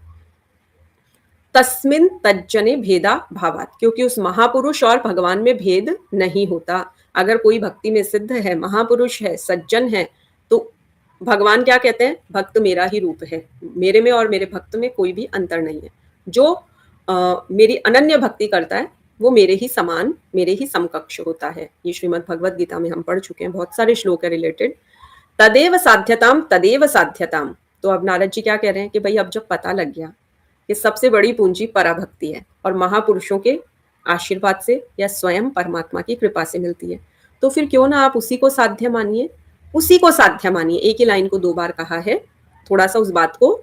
तस्मिन तज्जने भेदा भावात, क्योंकि उस महापुरुष और भगवान में भेद नहीं होता। अगर कोई भक्ति में सिद्ध है, महापुरुष है, सज्जन है, तो भगवान क्या कहते हैं? भक्त मेरा ही रूप है, मेरे में और मेरे भक्त में कोई भी अंतर नहीं है। जो मेरी अनन्य भक्ति करता है वो मेरे ही समान, मेरे ही समकक्ष होता है। ये श्रीमद् भगवद गीता में हम पढ़ चुके हैं, बहुत सारे श्लोक है रिलेटेड। तदेव साध्यताम तदेव साध्यताम। तो अब नारद जी क्या कह रहे हैं कि भाई अब जब पता लग गया कि सबसे बड़ी पूंजी पराभक्ति है और महापुरुषों के आशीर्वाद से या स्वयं परमात्मा की कृपा से मिलती है, तो फिर क्यों ना आप उसी को साध्य मानिए, उसी को साध्य मानिए। एक ही लाइन को दो बार कहा है, थोड़ा सा उस बात को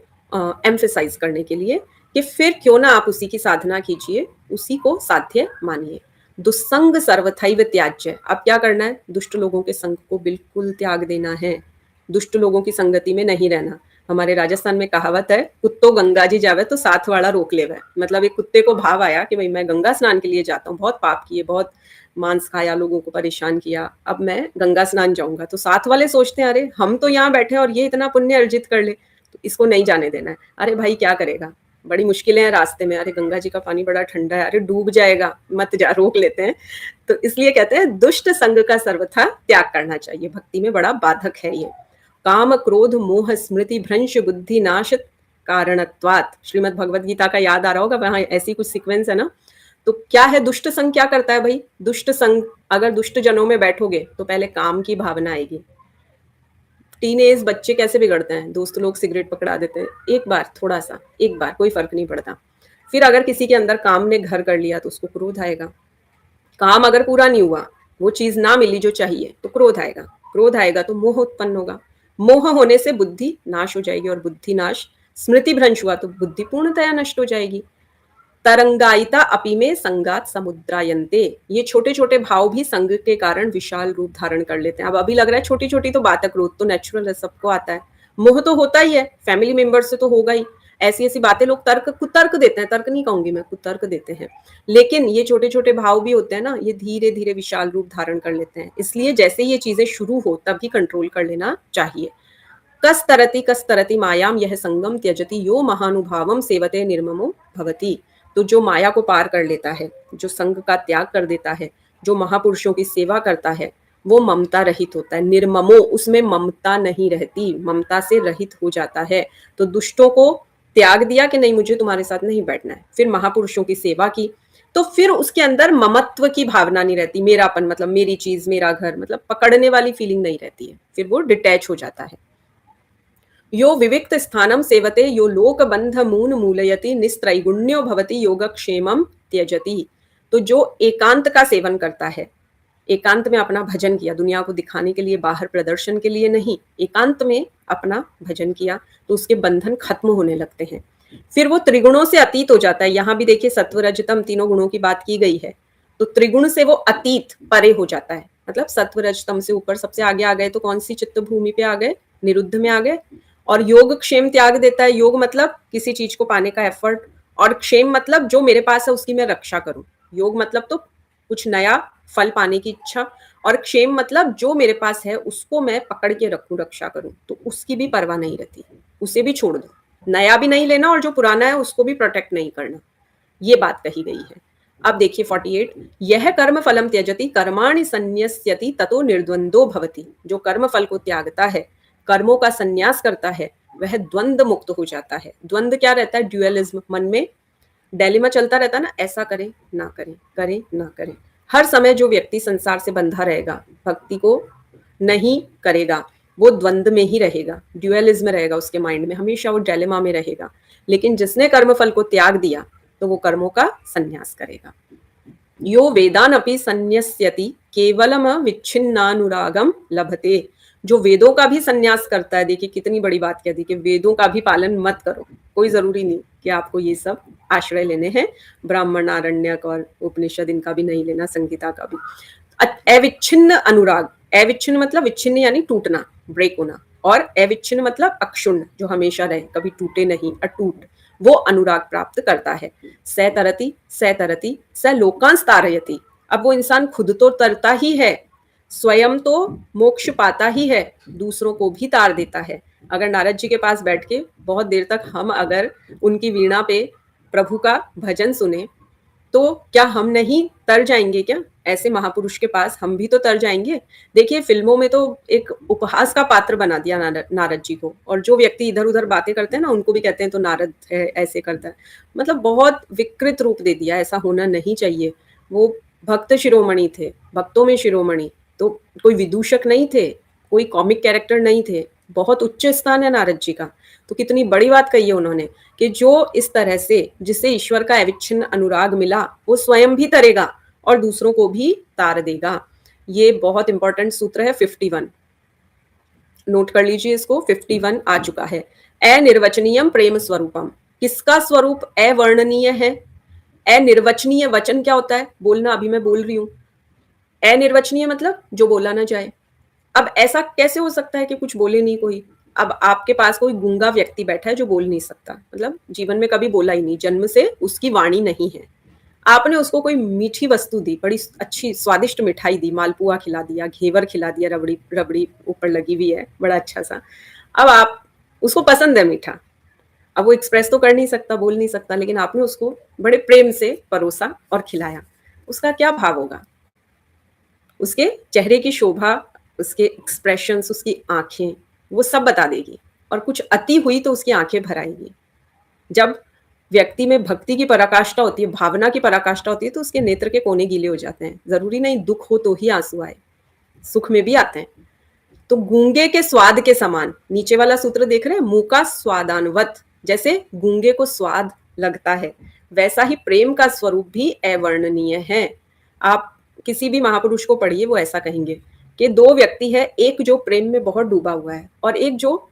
एम्फेसाइज करने के लिए कि फिर क्यों ना आप उसी की साधना कीजिए, उसी को साध्य मानिए। दुस्संग सर्वथैव त्याज्य। अब क्या करना है? दुष्ट लोगों के संग को बिल्कुल त्याग देना है, दुष्ट लोगों की संगति में नहीं रहना। हमारे राजस्थान में कहावत है, कुत्तो गंगा जी जावे तो साथ वाला रोक लेवे। मतलब एक कुत्ते को भाव आया कि भाई मैं गंगा स्नान के लिए जाता हूँ, बहुत पाप किए, बहुत मांस खाया, लोगों को परेशान किया, अब मैं गंगा स्नान जाऊंगा। तो साथ वाले सोचते हैं अरे हम तो यहाँ बैठे और ये इतना पुण्य अर्जित कर ले, तो इसको नहीं जाने देना है। अरे भाई क्या करेगा, बड़ी मुश्किलें हैं रास्ते में, अरे गंगा जी का पानी बड़ा ठंडा है, अरे डूब जाएगा, मत जा, रोक लेते हैं। तो इसलिए कहते हैं दुष्ट संग का सर्वथा त्याग करना चाहिए, भक्ति में बड़ा बाधक है ये। काम क्रोध मोह स्मृति भ्रंश बुद्धि नाश कारणत्वात्। श्रीमद् भगवद गीता का याद आ रहा होगा, वहां ऐसी कुछ सीक्वेंस है ना। तो क्या है दुष्ट संग, क्या करता है भाई? दुष्ट संग, अगर दुष्ट जनों में बैठोगे तो पहले काम की भावना आएगी। टीनेज बच्चे कैसे बिगड़ते हैं, दोस्त लोग सिगरेट पकड़ा देते हैं, एक बार थोड़ा सा, एक बार कोई फर्क नहीं पड़ता। फिर अगर किसी के अंदर काम ने घर कर लिया तो उसको क्रोध आएगा। काम अगर पूरा नहीं हुआ, वो चीज ना मिली जो चाहिए, तो क्रोध आएगा। क्रोध आएगा तो मोह उत्पन्न होगा, मोह होने से बुद्धि नाश हो जाएगी, और बुद्धि नाश, स्मृति भ्रंश हुआ तो बुद्धि पूर्णतया नष्ट हो जाएगी। तरंगायिता अपि में संगात समुद्रायन्ते। ये छोटे छोटे भाव भी संग के कारण विशाल रूप धारण कर लेते हैं। अब अभी लग रहा है छोटी छोटी तो बात है, क्रोध तो नेचुरल है, सबको आता है। मोह तो होता ही है, फैमिली मेंबर से तो होगा ही। ऐसी ऐसी बातें लोग तर्क कुतर्क देते हैं, तर्क नहीं कहूंगी मैं, कुतर्क देते हैं। लेकिन ये छोटे छोटे भाव भी होते हैं ना, ये धीरे धीरे विशाल रूप धारण कर लेते हैं। इसलिए जैसे ये चीजें शुरू हो तभी कंट्रोल कर लेना चाहिए। कस तरति मायाम यह संगम त्यजति यो महानुभावम सेवते निर्ममो भवति। तो जो माया को पार कर लेता है, जो संग का त्याग कर देता है, जो महापुरुषों की सेवा करता है, वो ममता रहित होता है। निर्ममो, उसमें ममता नहीं रहती, ममता से रहित हो जाता है। तो दुष्टों को त्याग दिया कि नहीं मुझे तुम्हारे साथ नहीं बैठना है, फिर महापुरुषों की सेवा की, तो फिर उसके अंदर ममत्व की भावना नहीं रहती, मेरापन मतलब मेरी चीज, मेरा घर, मतलब पकड़ने वाली फीलिंग नहीं रहती है, फिर वो डिटैच हो जाता है। यो विविक्त स्थानम सेवते यो लोक बंध मून मूलयति निस्त्रैगुण्यो भवति योगक्षेमम त्यजति। तो जो एकांत का सेवन करता है, एकांत में अपना भजन किया, दुनिया को दिखाने के लिए, बाहर प्रदर्शन के लिए नहीं, एकांत में अपना भजन किया, तो उसके बंधन खत्म होने लगते हैं। फिर वो त्रिगुणों से अतीत हो जाता है। यहाँ भी देखिए सत्व रजतम तीनों गुणों की बात की गई है, तो त्रिगुण से वो अतीत, परे हो जाता है। मतलब सत्व रजतम से ऊपर सबसे आगे आ गए तो कौन सी चित्त भूमि पे आ गए? निरुद्ध में आ गए। और योग क्षेम त्याग देता है। योग मतलब किसी चीज को पाने का एफर्ट, और क्षेम मतलब जो मेरे पास है उसकी मैं रक्षा करूं। योग मतलब तो कुछ नया फल पाने की इच्छा, और क्षेम मतलब जो मेरे पास है उसको मैं पकड़ के रखूं, रक्षा करूं, तो उसकी भी परवाह नहीं रहती, उसे भी छोड़ दो, नया भी नहीं लेना और जो पुराना है उसको भी प्रोटेक्ट नहीं करना। ये बात कही गई है। अब देखिए 48, यह कर्म फलम त्यजति कर्माणि संन्यस्यति ततो निर्द्वंदो भवति। जो कर्म फल को त्यागता है, कर्मों का संन्यास करता है, वह द्वंद मुक्त हो जाता है। द्वंद क्या रहता है? ड्यूअलिज्म, मन में डायलेमा चलता रहता है ना, ऐसा करें ना करें, करें ना करें। हर समय जो व्यक्ति संसार से बंधा रहेगा, भक्ति को नहीं करेगा, वो द्वंद में ही रहेगा, ड्यूअलिज्म में रहेगा, उसके माइंड में हमेशा वो डायलेमा में रहेगा। लेकिन जिसने कर्मफल को त्याग दिया तो वो कर्मों का संन्यास करेगा। यो वेदान अपि संन्यस्यति केवलम विच्छिन्नानुरागम लभते। जो वेदों का भी संन्यास करता है, देखिए कितनी बड़ी बात कह दी कि वेदों का भी पालन मत करो, कोई जरूरी नहीं कि आपको ये सब आश्रय लेने हैं, ब्राह्मण, आरण्यक और उपनिषद इनका भी नहीं लेना, संगीता का भी। अविच्छिन्न अनुराग, अविच्छिन्न मतलब विच्छिन्न यानी टूटना, ब्रेक होना, और अविच्छिन्न मतलब अक्षुण्ण, जो हमेशा रहे, कभी टूटे नहीं, अटूट, वो अनुराग प्राप्त करता है। स तरति स तरति स लोकांस तारयति। अब वो इंसान खुद तो तरता ही है, स्वयं तो मोक्ष पाता ही है, दूसरों को भी तार देता है। अगर नारद जी के पास बैठ के बहुत देर तक हम अगर उनकी वीणा पे प्रभु का भजन सुने तो क्या हम नहीं तर जाएंगे क्या? ऐसे महापुरुष के पास हम भी तो तर जाएंगे। देखिए फिल्मों में तो एक उपहास का पात्र बना दिया नारद जी को, और जो व्यक्ति इधर उधर बातें करते हैं ना उनको भी कहते हैं तो नारद है, ऐसे करता है। मतलब बहुत विकृत रूप दे दिया, ऐसा होना नहीं चाहिए। वो भक्त शिरोमणि थे, भक्तों में शिरोमणि, तो कोई विदूषक नहीं थे, कोई कॉमिक कैरेक्टर नहीं थे, बहुत उच्च स्थान है नारद जी का। तो कितनी बड़ी बात कही है उन्होंने कि जो इस तरह से जिसे ईश्वर का अविच्छिन्न अनुराग मिला वो स्वयं भी तरेगा और दूसरों को भी तार देगा। ये बहुत इंपॉर्टेंट सूत्र है 51, नोट कर लीजिए इसको, 51 आ चुका है। अनिर्वचनीयम प्रेम स्वरूपम, किसका स्वरूप अवर्णनीय है? अनिर्वचनीय, वचन क्या होता है? बोलना, अभी मैं बोल रही हूं। अनिर्वचनीय मतलब जो बोला ना जाए। अब ऐसा कैसे हो सकता है कि कुछ बोले नहीं कोई? अब आपके पास कोई गूंगा व्यक्ति बैठा है जो बोल नहीं सकता, मतलब जीवन में कभी बोला ही नहीं, जन्म से उसकी वाणी नहीं है। आपने उसको कोई मीठी वस्तु दी, बड़ी अच्छी स्वादिष्ट मिठाई दी, मालपुआ खिला दिया, घेवर खिला दिया, रबड़ी रबड़ी ऊपर लगी हुई है, बड़ा अच्छा सा। अब आप उसको पसंद है मीठा, अब वो एक्सप्रेस तो कर नहीं सकता, बोल नहीं सकता, लेकिन आपने उसको बड़े प्रेम से परोसा और खिलाया। उसका क्या भाव होगा? उसके चेहरे की शोभा, उसके एक्सप्रेशंस, उसकी आंखें, वो सब बता देगी। और कुछ अति हुई तो उसकी आंखें भर आएगी। जब व्यक्ति में भक्ति की पराकाष्ठा होती है, भावना की पराकाष्ठा होती है, तो उसके नेत्र के कोने गीले हो जाते हैं। जरूरी नहीं दुख हो तो ही आंसू आए, सुख में भी आते हैं। तो गूंगे के स्वाद के समान, नीचे वाला सूत्र देख रहे हैं, मुंह का स्वादानवत, जैसे गूंगे को स्वाद लगता है वैसा ही प्रेम का स्वरूप भी अवर्णनीय है। आप किसी भी महापुरुष को पढ़िए, वो ऐसा कहेंगे कि दो व्यक्ति है, एक जो प्रेम में बहुत डूबा हुआ है और एक जो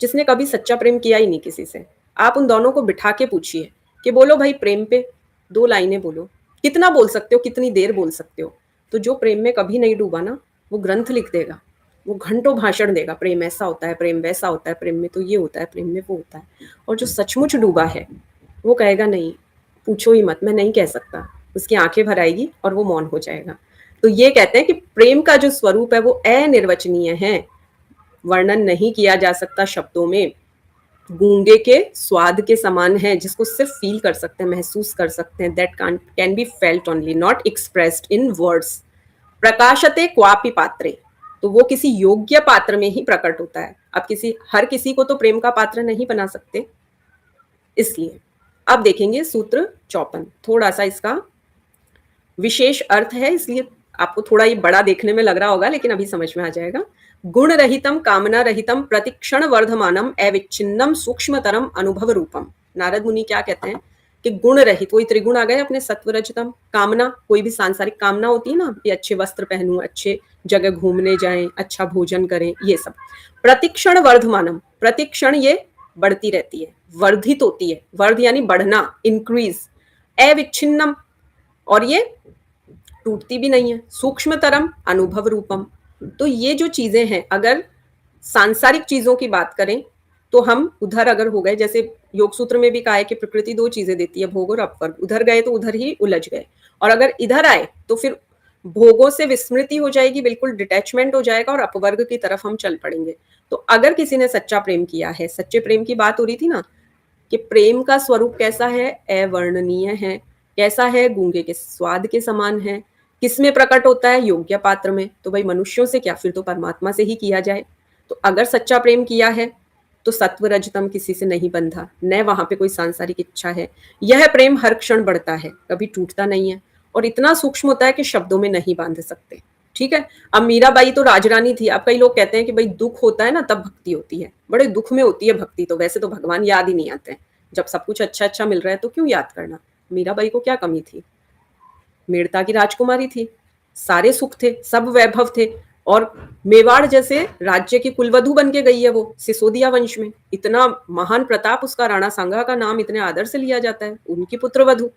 जिसने कभी सच्चा प्रेम किया ही नहीं किसी से। आप उन दोनों को बिठा के पूछिए कि बोलो भाई प्रेम पे 2 लाइनें बोलो, कितना बोल सकते हो, कितनी देर बोल सकते हो? तो जो प्रेम में कभी नहीं डूबा ना, वो ग्रंथ लिख देगा, वो घंटों भाषण देगा, प्रेम ऐसा होता है, प्रेम वैसा होता है, प्रेम में तो ये होता है, प्रेम में वो होता है। और जो सचमुच डूबा है वो कहेगा नहीं, पूछो ही मत, मैं नहीं कह सकता। उसकी आंखें भर आएगी और वो मौन हो जाएगा। तो ये कहते हैं कि प्रेम का जो स्वरूप है वो अनिर्वचनीय है, वर्णन नहीं किया जा सकता शब्दों में। गूंगे के स्वाद के समान है, जिसको सिर्फ फील कर सकते हैं, महसूस कर सकते हैं। That can be felt only, not expressed in words. प्रकाशते क्वापि पात्रे, तो वो किसी योग्य पात्र में ही प्रकट होता है। अब हर किसी को तो प्रेम का पात्र नहीं बना सकते, इसलिए। अब देखेंगे सूत्र 54, थोड़ा सा इसका विशेष अर्थ है, इसलिए आपको थोड़ा ये बड़ा देखने में लग रहा होगा, लेकिन अभी समझ में आ जाएगा। गुण रहितम कामना रहितम प्रतिक्षण वर्धमानम अविच्छिन्नम सूक्ष्मतरम अनुभव रूपम। नारद मुनि क्या कहते हैं कि गुण रहित, वही त्रिगुण आ गए अपने, सत्व रजतम। कामना, कोई भी सांसारिक कामना होती है ना, कि अच्छे वस्त्र पहनूं, अच्छे जगह घूमने जाएं, अच्छा भोजन करें, ये सब। प्रतिक्षण वर्धमानम, प्रतिक्षण ये बढ़ती रहती है, वर्धित होती है, वर्ध यानी बढ़ना, इंक्रीज। अविच्छिन्नम, और ये टूटती भी नहीं है। सूक्ष्मतरम अनुभव रूपम, तो ये जो चीजें हैं, अगर सांसारिक चीजों की बात करें तो हम उधर अगर हो गए, जैसे योग सूत्र में भी कहा है कि प्रकृति 2 चीजें देती है, भोग और अपवर्ग। उधर गए तो उधर ही उलझ गए, और अगर इधर आए तो फिर भोगों से विस्मृति हो जाएगी, बिल्कुल डिटैचमेंट हो जाएगा और अपवर्ग की तरफ हम चल पड़ेंगे। तो अगर किसी ने सच्चा प्रेम किया है, सच्चे प्रेम की बात हो रही थी ना, कि प्रेम का स्वरूप कैसा है? अवर्णनीय है। कैसा है? गूंगे के स्वाद के समान है। किसमें प्रकट होता है? योग्य पात्र में। तो भाई मनुष्यों से क्या, फिर तो परमात्मा से ही किया जाए। तो अगर सच्चा प्रेम किया है तो सत्व रजतम किसी से नहीं बंधा, न वहां पे कोई सांसारिक इच्छा है। यह प्रेम हर क्षण बढ़ता है, कभी टूटता नहीं है, और इतना सूक्ष्म होता है कि शब्दों में नहीं बांध सकते। ठीक है। अब मीराबाई तो राजरानी थी। अब कई लोग कहते हैं कि भाई दुख होता है ना तब भक्ति होती है, बड़े दुख में होती है भक्ति, तो वैसे तो भगवान याद ही नहीं आते हैं। जब सब कुछ अच्छा अच्छा मिल रहा है तो क्यों याद करना। मीराबाई को क्या कमी थी, मेड़ता की राजकुमारी थी, सारे सुख थे, सब वैभव थे, और मेवाड़ जैसे राज्य की कुलवधु बन के गई है वो सिसोदिया वंश में। इतना महान प्रताप उसका, राणा सांगा का नाम इतने आदर से लिया जाता है, उनकी पुत्रवधु।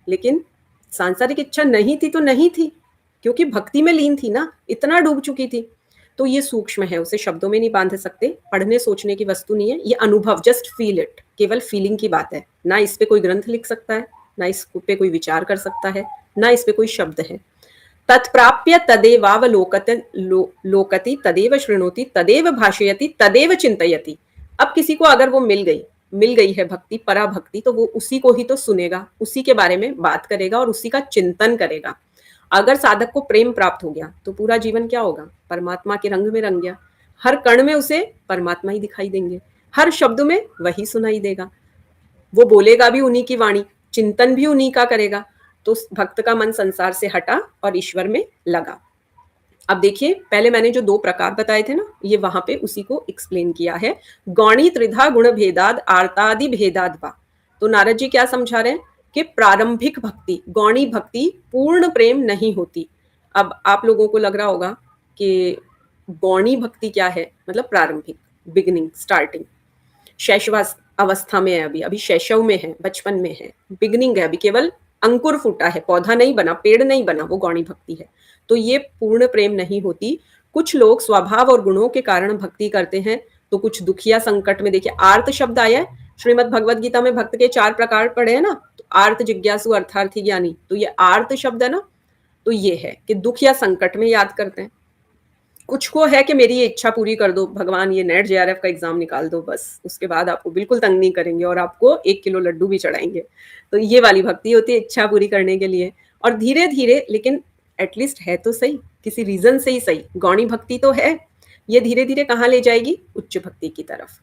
लेकिन सांसारिक इच्छा नहीं थी तो नहीं थी, क्योंकि भक्ति में लीन थी ना, इतना डूब चुकी थी। तो ये सूक्ष्म है, उसे शब्दों में नहीं बांध सकते, पढ़ने सोचने की वस्तु नहीं है, ये अनुभव, जस्ट फील इट, केवल फीलिंग की बात है। ना इस पे कोई ग्रंथ लिख सकता है, ना इस पे कोई विचार कर सकता है, ना इस पे कोई शब्द है। तत्प्राप्य तदेवावलोकत लोकति तदेव शृणोति तदेव भाषयति तदेव चिंतयति। अब किसी को अगर वो मिल गई है भक्ति, पराभक्ति, तो वो उसी को ही तो सुनेगा, उसी के बारे में बात करेगा और उसी का चिंतन करेगा। अगर साधक को प्रेम प्राप्त हो गया तो पूरा जीवन क्या होगा, परमात्मा के रंग में रंग गया। हर कण में उसे परमात्मा ही दिखाई देंगे, हर शब्द में वही सुनाई देगा, वो बोलेगा भी उन्हीं की वाणी, चिंतन भी उन्हीं का करेगा। तो भक्त का मन संसार से हटा और ईश्वर में लगा। अब देखिए, पहले मैंने जो दो प्रकार बताए थे ना, ये वहां पे उसी को एक्सप्लेन किया है। गौणी त्रिधा गुण भेदाद आर्तादि भेदाद वा। तो नारद जी क्या समझा रहे हैं कि प्रारंभिक भक्ति, गौणी भक्ति, पूर्ण प्रेम नहीं होती। अब आप लोगों को लग रहा होगा कि गौणी भक्ति क्या है, मतलब प्रारंभिक, बिगिनिंग, स्टार्टिंग। शैशवास अवस्था में है, अभी अभी शैशव में है, बचपन में है, बिगनिंग है, अभी केवल अंकुर फूटा है, पौधा नहीं बना, पेड़ नहीं बना, वो गौणी भक्ति है। तो ये पूर्ण प्रेम नहीं होती। कुछ लोग स्वभाव और गुणों के कारण भक्ति करते हैं, तो कुछ दुखिया संकट में, देखिए आर्त शब्द आया है श्रीमद भगवत गीता में, भक्त के 4 प्रकार पढ़े हैं ना, तो आर्त, जिज्ञासु, अर्थार्थी, ज्ञानी। तो ये आर्त शब्द है ना, तो ये है कि दुख या संकट में याद करते हैं। कुछ को है कि मेरी ये इच्छा पूरी कर दो भगवान, ये नेट जेआरएफ का एग्जाम निकाल दो बस, उसके बाद आपको बिल्कुल तंग नहीं करेंगे और आपको 1 किलो लड्डू भी चढ़ाएंगे। तो ये वाली भक्ति होती है इच्छा पूरी करने के लिए। और धीरे धीरे, लेकिन एटलीस्ट है तो सही, किसी रीजन से ही सही, गौणी भक्ति तो है। ये धीरे धीरे कहाँ ले जाएगी, उच्च भक्ति की तरफ।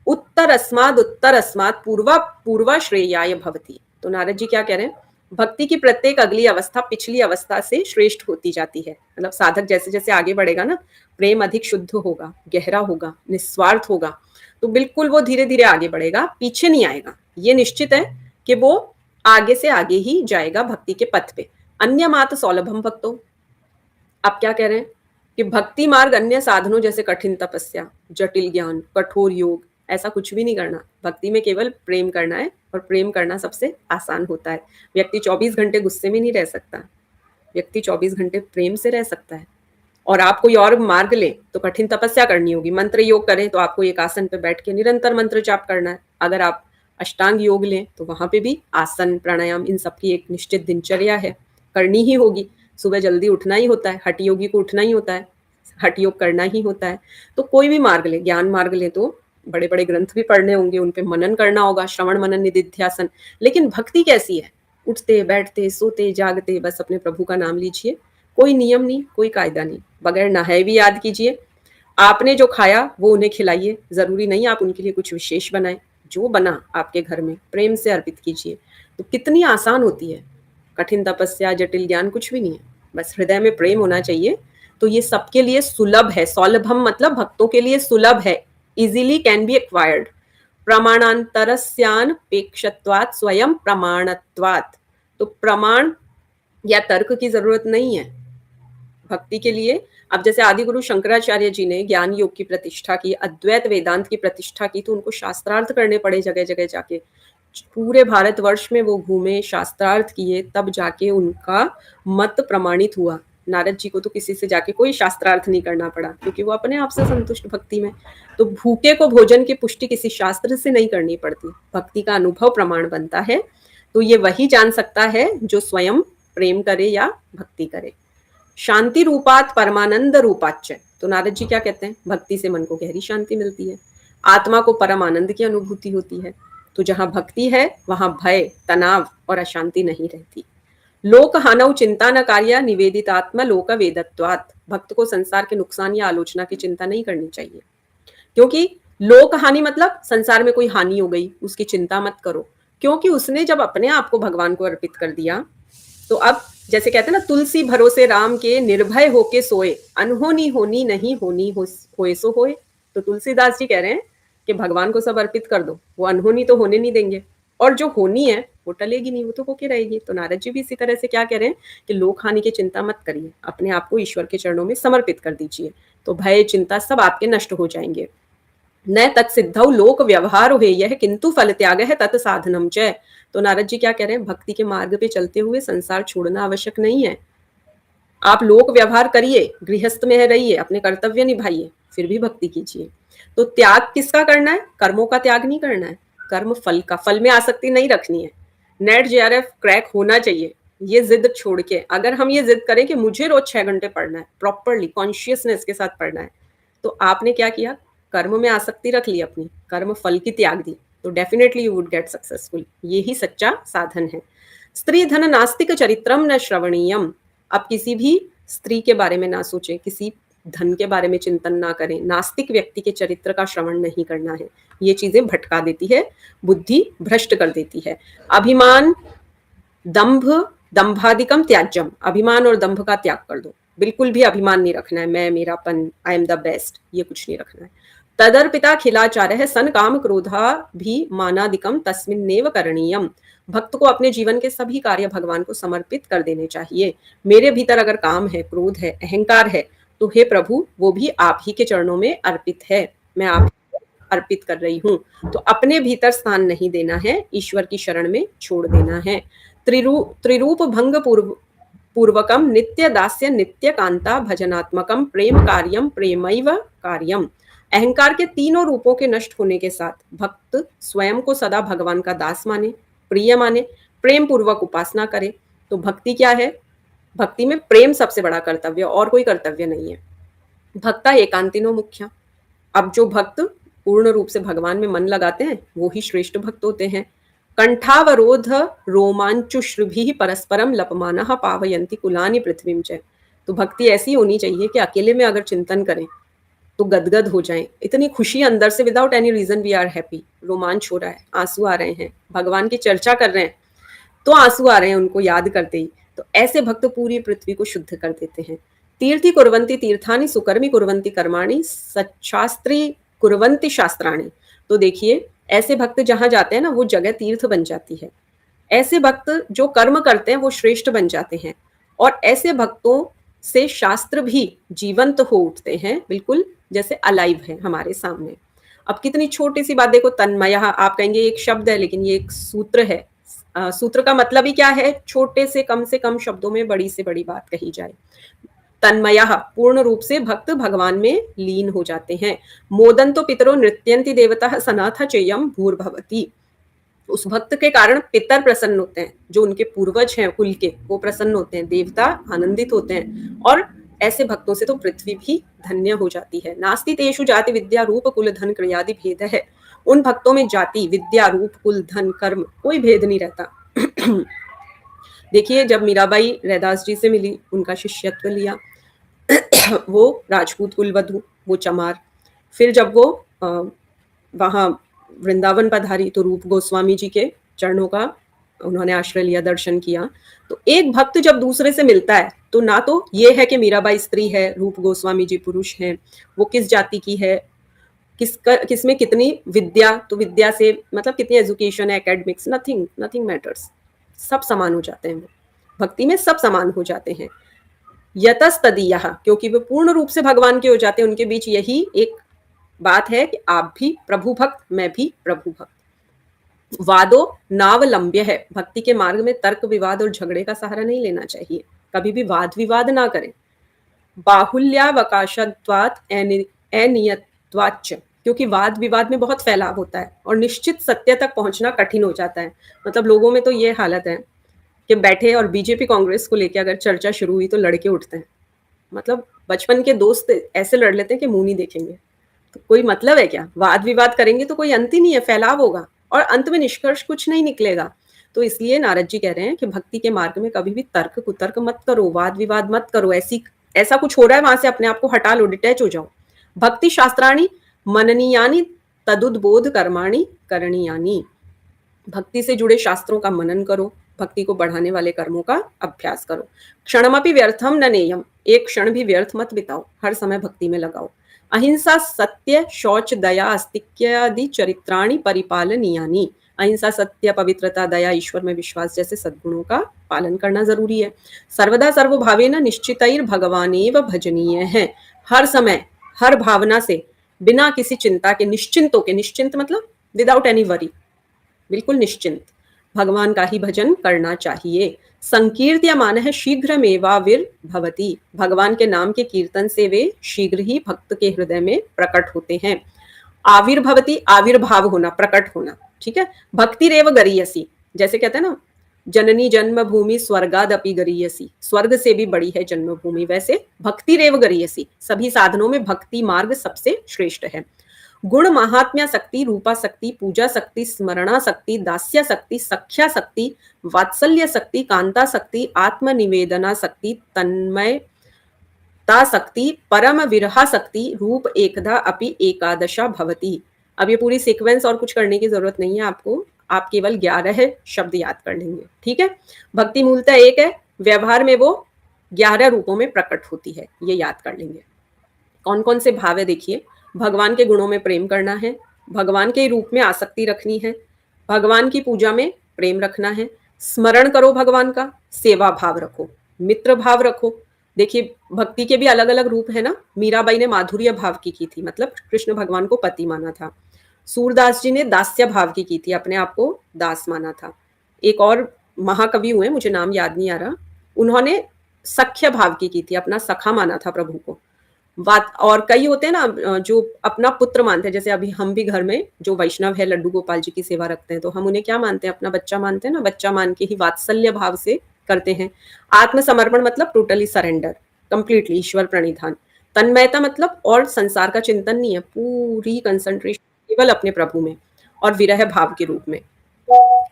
उत्तर अस्माद पूर्वा पूर्वा श्रेयाय भवती। तो नारद जी क्या कह रहे हैं, भक्ति की प्रत्येक अगली अवस्था पिछली अवस्था से श्रेष्ठ होती जाती है। मतलब साधक जैसे जैसे आगे बढ़ेगा ना, प्रेम अधिक शुद्ध होगा, गहरा होगा, निस्वार्थ होगा, तो बिल्कुल वो धीरे धीरे आगे बढ़ेगा, पीछे नहीं आएगा। ये निश्चित है कि वो आगे से आगे ही जाएगा भक्ति के पथ पे। अन्य मात सौलभम भक्तो। आप क्या कह रहे हैं कि भक्ति मार्ग अन्य साधनों जैसे कठिन तपस्या, जटिल ज्ञान, कठोर योग, ऐसा कुछ भी नहीं करना। भक्ति में केवल प्रेम करना है, और प्रेम करना सबसे आसान होता है। व्यक्ति 24 घंटे गुस्से में नहीं रह सकता, व्यक्ति 24 घंटे प्रेम से रह सकता है। और आप कोई और मार्ग ले तो कठिन तपस्या करनी होगी। मंत्र योग करें तो आपको एक आसन पे बैठ के निरंतर मंत्र जाप करना है। अगर आप अष्टांग योग लें तो वहां पे भी आसन, प्राणायाम, इन सब की एक निश्चित दिनचर्या है, करनी ही होगी। सुबह जल्दी उठना ही होता है, हठ योगी को उठना ही होता है, हठ योग करना ही होता है। तो कोई भी मार्ग ले, ज्ञान मार्ग ले तो बड़े बड़े ग्रंथ भी पढ़ने होंगे, उन पे मनन करना होगा, श्रवण मनन निधिध्यासन। लेकिन भक्ति कैसी है, उठते बैठते सोते जागते बस अपने प्रभु का नाम लीजिए, कोई नियम नहीं, कोई कायदा नहीं, बगैर नहाए भी याद कीजिए। आपने जो खाया वो उन्हें खिलाइए, जरूरी नहीं आप उनके लिए कुछ विशेष बनाएं, जो बना आपके घर में प्रेम से अर्पित कीजिए। तो कितनी आसान होती है। कठिन तपस्या, जटिल ज्ञान कुछ भी नहीं है, बस हृदय में प्रेम होना चाहिए। तो ये सबके लिए सुलभ है। सौलभम मतलब भक्तों के लिए सुलभ है, इजीली कैन बी एक्वायर्ड। प्रमाणांतरस्यानपेक्षत्वात् स्वयं प्रमाणत्वात्। तो प्रमाण या तर्क की जरूरत नहीं है भक्ति के लिए। अब जैसे आदि गुरु शंकराचार्य जी ने ज्ञान योग की प्रतिष्ठा की, अद्वैत वेदांत की प्रतिष्ठा की, तो उनको शास्त्रार्थ करने पड़े जगह जगह जाके। पूरे भारतवर्ष में वो घूमे, शास्त्रार्थ किए, तब जाके उनका मत प्रमाणित हुआ। नारद जी को तो किसी से जाके कोई शास्त्रार्थ नहीं करना पड़ा, क्योंकि वो अपने आप से संतुष्ट भक्ति में। तो भूखे को भोजन की पुष्टि किसी शास्त्र से नहीं करनी पड़ती, भक्ति का अनुभव प्रमाण बनता है। तो ये वही जान सकता है जो स्वयं प्रेम करे या भक्ति करे। शांति रूपात परमानंद रूपाच्च। तो नारद जी क्या कहते हैं, भक्ति से मन को गहरी शांति मिलती है, आत्मा को परम आनंद की अनुभूति होती है। तो जहां भक्ति है वहां भय, तनाव और अशांति नहीं रहती। लोक हानौ चिंता न कार्य निवेदितात्म लोक वेदत्वात्। भक्त को संसार के नुकसान या आलोचना की चिंता नहीं करनी चाहिए, क्योंकि लोक हानि मतलब संसार में कोई हानि हो गई, उसकी चिंता मत करो, क्योंकि उसने जब अपने आप को भगवान को अर्पित कर दिया, तो अब जैसे कहते हैं ना, तुलसी भरोसे राम के निर्भय होके सोए, अनहोनी होनी नहीं होनी होए सो होए। तो तुलसीदास जी कह रहे हैं कि भगवान को सब अर्पित कर दो, वो अनहोनी तो होने नहीं देंगे, और जो होनी है वो टलेगी नहीं, वो तो होके रहेगी। तो नारद जी भी इसी तरह से क्या कह रहे हैं कि लोक हानि की चिंता मत करिए, अपने आप को ईश्वर के चरणों में समर्पित कर दीजिए, तो भय चिंता सब आपके नष्ट हो जाएंगे। न तत्सिद्धौ लोक व्यवहार हेयः किंतु फल त्याग है तत् साधनम च। तो नारद जी क्या कह रहे हैं, भक्ति के मार्ग पे चलते हुए संसार छोड़ना आवश्यक नहीं है। आप लोक व्यवहार करिए, गृहस्थ में रहिए, अपने कर्तव्य निभाइए, फिर भी भक्ति कीजिए। तो त्याग किसका करना है? कर्मों का त्याग नहीं करना है, कर्म फल का, फल में आसक्ति नहीं रखनी है। नेट जेआरएफ क्रैक होना चाहिए, ये जिद छोड़ के। अगर हम ये जिद करें कि मुझे रोज 6 घंटे पढ़ना है, प्रॉपरली कॉन्शियसनेस के साथ पढ़ना है, तो आपने क्या किया? कर्म में आसक्ति रख ली अपनी, कर्म फल की त्याग दी, तो definitely you would get successful. ये ही सच्चा साधन है। स्त्री धन नास्तिक चरित्रम न श्रवणीयम। अब किसी भी स्त्री के बारे में ना सोचें, किसी धन के बारे में चिंतन ना करें, नास्तिक व्यक्ति के चरित्र का श्रवण नहीं करना है। ये चीजें भटका देती है, बुद्धि भ्रष्ट कर देती है। अभिमान, दंभ, दंभादिकम त्याज्यम, अभिमान और दंभ का त्याग कर दो, बिल्कुल भी अभिमान नहीं रखना है, मैं मेरापन, आई एम द बेस्ट, ये कुछ नहीं रखना है। तदर्पिता खिलाचार है सन काम क्रोधा भी मानादिकम तस्मिन्नेव करणीयम। भक्त को अपने जीवन के सभी कार्य भगवान को समर्पित कर देने चाहिए। मेरे भीतर अगर काम है, क्रोध है, अहंकार है, तो हे प्रभु वो भी आप ही के चरणों में अर्पित है, मैं आप अर्पित कर रही हूँ। तो अपने भीतर स्थान नहीं देना है, ईश्वर की शरण में छोड़ देना है। त्रिरूप भंग पूर्वकम नित्य दास्य नित्य कांता भजनात्मकम प्रेम कार्यम प्रेमैव कार्यम। अहंकार के तीनों रूपों के नष्ट होने के साथ भक्त स्वयं को सदा भगवान का दास माने, प्रिय माने, प्रेम पूर्वक उपासना करे। तो भक्ति क्या है? भक्ति में प्रेम सबसे बड़ा कर्तव्य, और कोई कर्तव्य नहीं है। भक्ता एकांतिनो मुख्या। अब जो भक्त पूर्ण रूप से भगवान में मन लगाते हैं वो ही श्रेष्ठ भक्त होते हैं। कंठावरोध रोमांचुश्रुभिः परस्परम लपमानः पावयन्ति कुलानि पृथ्वीं च। तो भक्ति ऐसी होनी चाहिए कि अकेले में अगर चिंतन करें तो गदगद हो जाएं, इतनी खुशी अंदर से, without any reason we are happy. रोमांच हो रहा है, आंसू आ रहे हैं, भगवान की चर्चा कर रहे हैं तो आंसू आ रहे हैं उनको याद करते ही। तो ऐसे भक्त पूरी पृथ्वी को शुद्ध कर देते हैं। तीर्थी कुर्वन्ति तीर्थानि सुकर्मी कुर्वन्ति कर्माणि सच्छास्त्री कुर्वन्ति शास्त्राणि। तो देखिए, ऐसे भक्त जहां जाते हैं ना, वो जगह तीर्थ बन जाती है। ऐसे भक्त जो कर्म करते हैं वो श्रेष्ठ बन जाते हैं, और ऐसे भक्तों से शास्त्र भी जीवंत हो उठते हैं, बिल्कुल जैसे अलाइव है हमारे सामने। अब कितनी छोटी सी बात देखो, तन्मय, आप कहेंगे एक शब्द है, लेकिन ये एक सूत्र है। सूत्र का मतलब ही क्या है? छोटे से कम शब्दों में बड़ी से बड़ी बात कही जाए। तन्मयः, पूर्ण रूप से भक्त भगवान में लीन हो जाते हैं। मोदंतो पितरो नृत्यन्ति देवतः सनाथ चेयम भूर्भवति। उस भक्त के कारण पितर प्रसन्न होते हैं, जो उनके पूर्वज हैं कुल के, वो प्रसन्न होते हैं, देवता आनंदित होते हैं, और ऐसे भक्तों से तो पृथ्वी भी धन्य हो जाती है। नास्ति तेषु जाति विद्या रूप कुल धन क्रियादि भेद है। उन भक्तों में जाति, विद्या, रूप, कुल, धन, कर्म कोई भेद नहीं रहता। देखिए, जब मीराबाई रैदास जी से मिली, उनका शिष्यत्व लिया, वो राजपूत कुलवधु, वो चमार। फिर जब वो वहाँ वृंदावन पधारी तो रूप गोस्वामी जी के चरणों का उन्होंने आश्रय लिया, दर्शन किया। तो एक भक्त जब दूसरे से मिलता है तो ना तो ये है कि मीराबाई स्त्री है, रूप गोस्वामी जी पुरुष हैं, वो किस जाति की है, किसमें कितनी विद्या, तो विद्या से मतलब कितनी एजुकेशन है, एकेडमिक्स, नथिंग मैटर्स, सब समान हो जाते हैं। भक्ति में सब समान हो जाते हैं। यतस्तदीयः, क्योंकि वे पूर्ण रूप से भगवान के हो जाते हैं, उनके बीच यही एक बात है कि आप भी प्रभु भक्त, मैं भी प्रभु भक्त। वादो नावलंब्य है, भक्ति के मार्ग में तर्क विवाद और झगड़े का सहारा नहीं लेना चाहिए, कभी भी वाद विवाद ना करें। बाहुल्यावकाशत्वात् अनियत्वाच्च, क्योंकि वाद विवाद में बहुत फैलाव होता है और निश्चित सत्य तक पहुंचना कठिन हो जाता है। मतलब लोगों में तो ये हालत है कि बैठे और बीजेपी कांग्रेस को लेकर अगर चर्चा शुरू हुई तो लड़के उठते हैं। मतलब बचपन के दोस्त ऐसे लड़ लेते हैं कि मुंह नहीं देखेंगे। तो कोई मतलब है क्या? वाद विवाद करेंगे तो कोई अंत ही नहीं है, फैलाव होगा और अंत में निष्कर्ष कुछ नहीं निकलेगा। तो इसलिए नारद जी कह रहे हैं कि भक्ति के मार्ग में कभी भी तर्क कुतर्क मत करो, वाद विवाद मत करो। ऐसा कुछ हो रहा है वहां से अपने आप को हटा लो, डिटैच हो जाओ। भक्ति शास्त्राणी मननीयानि तदुद्बोध कर्माणि करणीयानि। भक्ति से जुड़े शास्त्रों का मनन करो, भक्ति को बढ़ाने वाले कर्मों का अभ्यास करो। क्षणमपि व्यर्थम न नेयम, एक क्षण भी व्यर्थ मत बिताओ, हर समय भक्ति में लगाओ। अहिंसा सत्य शौच दया अस्तिक्यादि चरित्राणि परिपालनीयानि। अहिंसा सत्य पवित्रता दया ईश्वर में विश्वास जैसे सद्गुणों का पालन करना जरूरी है। सर्वदा सर्वभावेन निश्चितैर भगवानेव भजनीय है। हर समय हर भावना से बिना किसी चिंता के निश्चिंत होके, निश्चिंत मतलब विदाउट एनी वरी, बिल्कुल निश्चिंत भगवान का ही भजन करना चाहिए। संकीर्त्यमान है शीघ्रमेवाविर्भवति, भगवान के नाम के कीर्तन से वे शीघ्र ही भक्त के हृदय में प्रकट होते हैं। आविर्भवति, आविर्भाव होना, प्रकट होना, ठीक है। भक्तिरेव गरीयसी, जैसे कहते हैं ना जननी जन्मभूमि स्वर्गादपि गरीयसी, स्वर्ग से भी बड़ी है जन्मभूमि, वैसे भक्तिरेव गरीयसी, सभी साधनों में भक्ति मार्ग सबसे श्रेष्ठ है। गुण महात्म्य शक्ति, रूपा शक्ति, पूजा शक्ति, स्मरणा शक्ति, दास्य शक्ति, सख्या शक्ति, वात्सल्य शक्ति, कांता शक्ति, आत्मनिवेदना शक्ति, तन्मयता शक्ति, परम विरहा शक्ति, रूप एकधा अपि एकादशा भवति। अब ये पूरी सीक्वेंस और कुछ करने की जरूरत नहीं है आपको, आप केवल 11 शब्द याद कर लेंगे, ठीक है। भक्ति मूलतः एक है, व्यवहार में वो 11 रूपों में प्रकट होती है, ये याद कर लेंगे। कौन कौन से भाव है देखिए, भगवान के गुणों में प्रेम करना है, भगवान के रूप में आसक्ति रखनी है, भगवान की पूजा में प्रेम रखना है, स्मरण करो भगवान का, सेवा भाव रखो, मित्र भाव रखो। देखिए भक्ति के भी अलग अलग रूप है ना, मीराबाई ने माधुर्य भाव की थी, मतलब कृष्ण भगवान को पति माना था। सूरदास जी ने दास्य भाव की थी, अपने आप को दास माना था। एक और महाकवि हुए, मुझे नाम याद नहीं आ रहा, उन्होंने सख्य भाव की थी, अपना सखा माना था प्रभु को। बात और कई होते हैं ना जो अपना पुत्र मानते हैं, जैसे अभी हम भी घर में जो वैष्णव है लड्डू गोपाल जी की सेवा रखते हैं, तो हम उन्हें क्या मानते हैं, अपना बच्चा मानते हैं ना, बच्चा मान के ही वात्सल्य भाव से करते हैं। आत्मसमर्पण मतलब टोटली सरेंडर, कंप्लीटली ईश्वर प्रणिधान। तन्मयता मतलब और संसार का चिंतन नहीं है, पूरी कंसंट्रेशन केवल अपने प्रभु में, और विरह भाव के रूप में।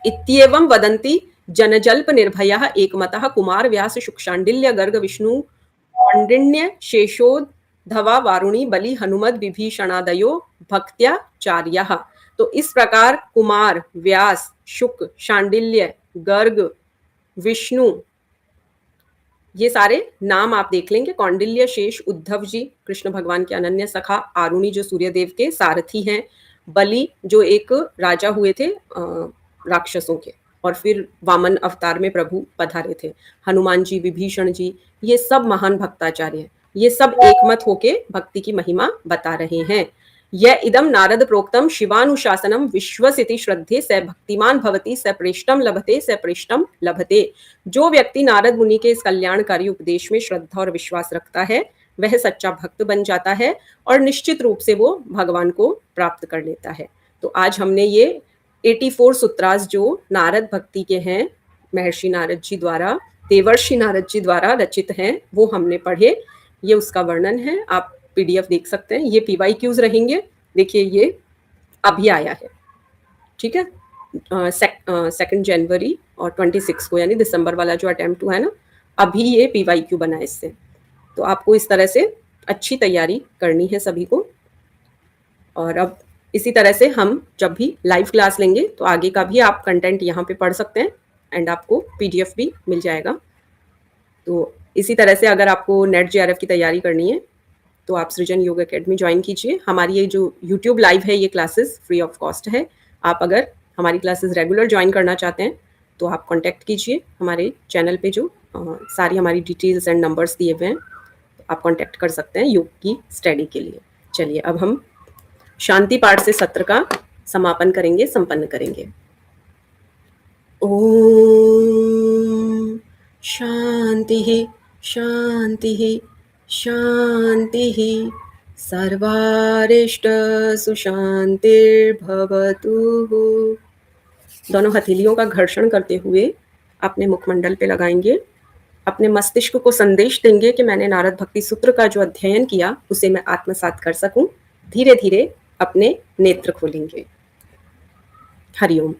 इत्येवं वदन्ति जनजल्प निर्भयः एकमतः कुमार व्यास शुक्षांडिल्य गर्ग विष्णु कौंडिन्य शेषोद धवा वारुणी बलि हनुमद विभीषणादयो भक्त्याचार्यः। तो इस प्रकार कुमार, व्यास, शुक, शांडिल्य, गर्ग, विष्णु, ये सारे नाम आप देख लेंगे। कौंडिल्य, शेष, उद्धव जी कृष्ण भगवान के अनन्य सखा, आरुणी जो सूर्यदेव के सारथी हैं, बलि जो एक राजा हुए थे राक्षसों के, और फिर वामन अवतार में प्रभु पधारे थे, हनुमान जी, विभीषण जी, ये सब महान भक्ताचार्य हैं। ये सब एकमत होके भक्ति की महिमा बता रहे हैं। यह इदम नारद प्रोक्तम शिवानुशासनम विश्वसिति श्रद्धे स भक्तिमान भवति स प्रेष्टम लभते स प्रेष्टम लभते। जो व्यक्ति नारद मुनि के इस कल्याणकारी उपदेश में श्रद्धा और विश्वास रखता है, वह सच्चा भक्त बन जाता है और निश्चित रूप से वो भगवान को प्राप्त कर लेता है। तो आज हमने ये 84 सूत्रास जो नारद भक्ति के हैं, महर्षि नारद जी द्वारा, देवर्षि नारद जी द्वारा रचित हैं, वो हमने पढ़े। ये उसका वर्णन है, आप पीडीएफ देख सकते हैं। ये PYQs रहेंगे, देखिए ये अभी आया है, ठीक है, 2 जनवरी और 26 को, यानी दिसंबर वाला जो अटेम्प्ट हुआ है ना, अभी ये PYQ बना है इससे। तो आपको इस तरह से अच्छी तैयारी करनी है सभी को। और अब इसी तरह से हम जब भी लाइव क्लास लेंगे तो आगे का भी आप कंटेंट यहाँ पे पढ़ सकते हैं, एंड आपको PDF भी मिल जाएगा। तो इसी तरह से अगर आपको नेट JRF की तैयारी करनी है तो आप सृजन योग एकेडमी ज्वाइन कीजिए। हमारी ये जो YouTube लाइव है, ये क्लासेस फ्री ऑफ कॉस्ट है। आप अगर हमारी क्लासेस रेगुलर ज्वाइन करना चाहते हैं तो आप कांटेक्ट कीजिए हमारे चैनल पे, जो सारी हमारी डिटेल्स एंड नंबर्स दिए हुए हैं, आप कांटेक्ट कर सकते हैं योग की स्टडी के लिए। चलिए अब हम शांति पाठ से सत्र का समापन करेंगे, संपन्न करेंगे। ओम शांति शांति शांति, सर्वारिष्ट सुशांतिर्भवतु। दोनों हथेलियों का घर्षण करते हुए अपने मुखमंडल पे लगाएंगे। अपने मस्तिष्क को संदेश देंगे कि मैंने नारद भक्ति सूत्र का जो अध्ययन किया उसे मैं आत्मसात कर सकूं। धीरे धीरे अपने नेत्र खोलेंगे। हरिओम।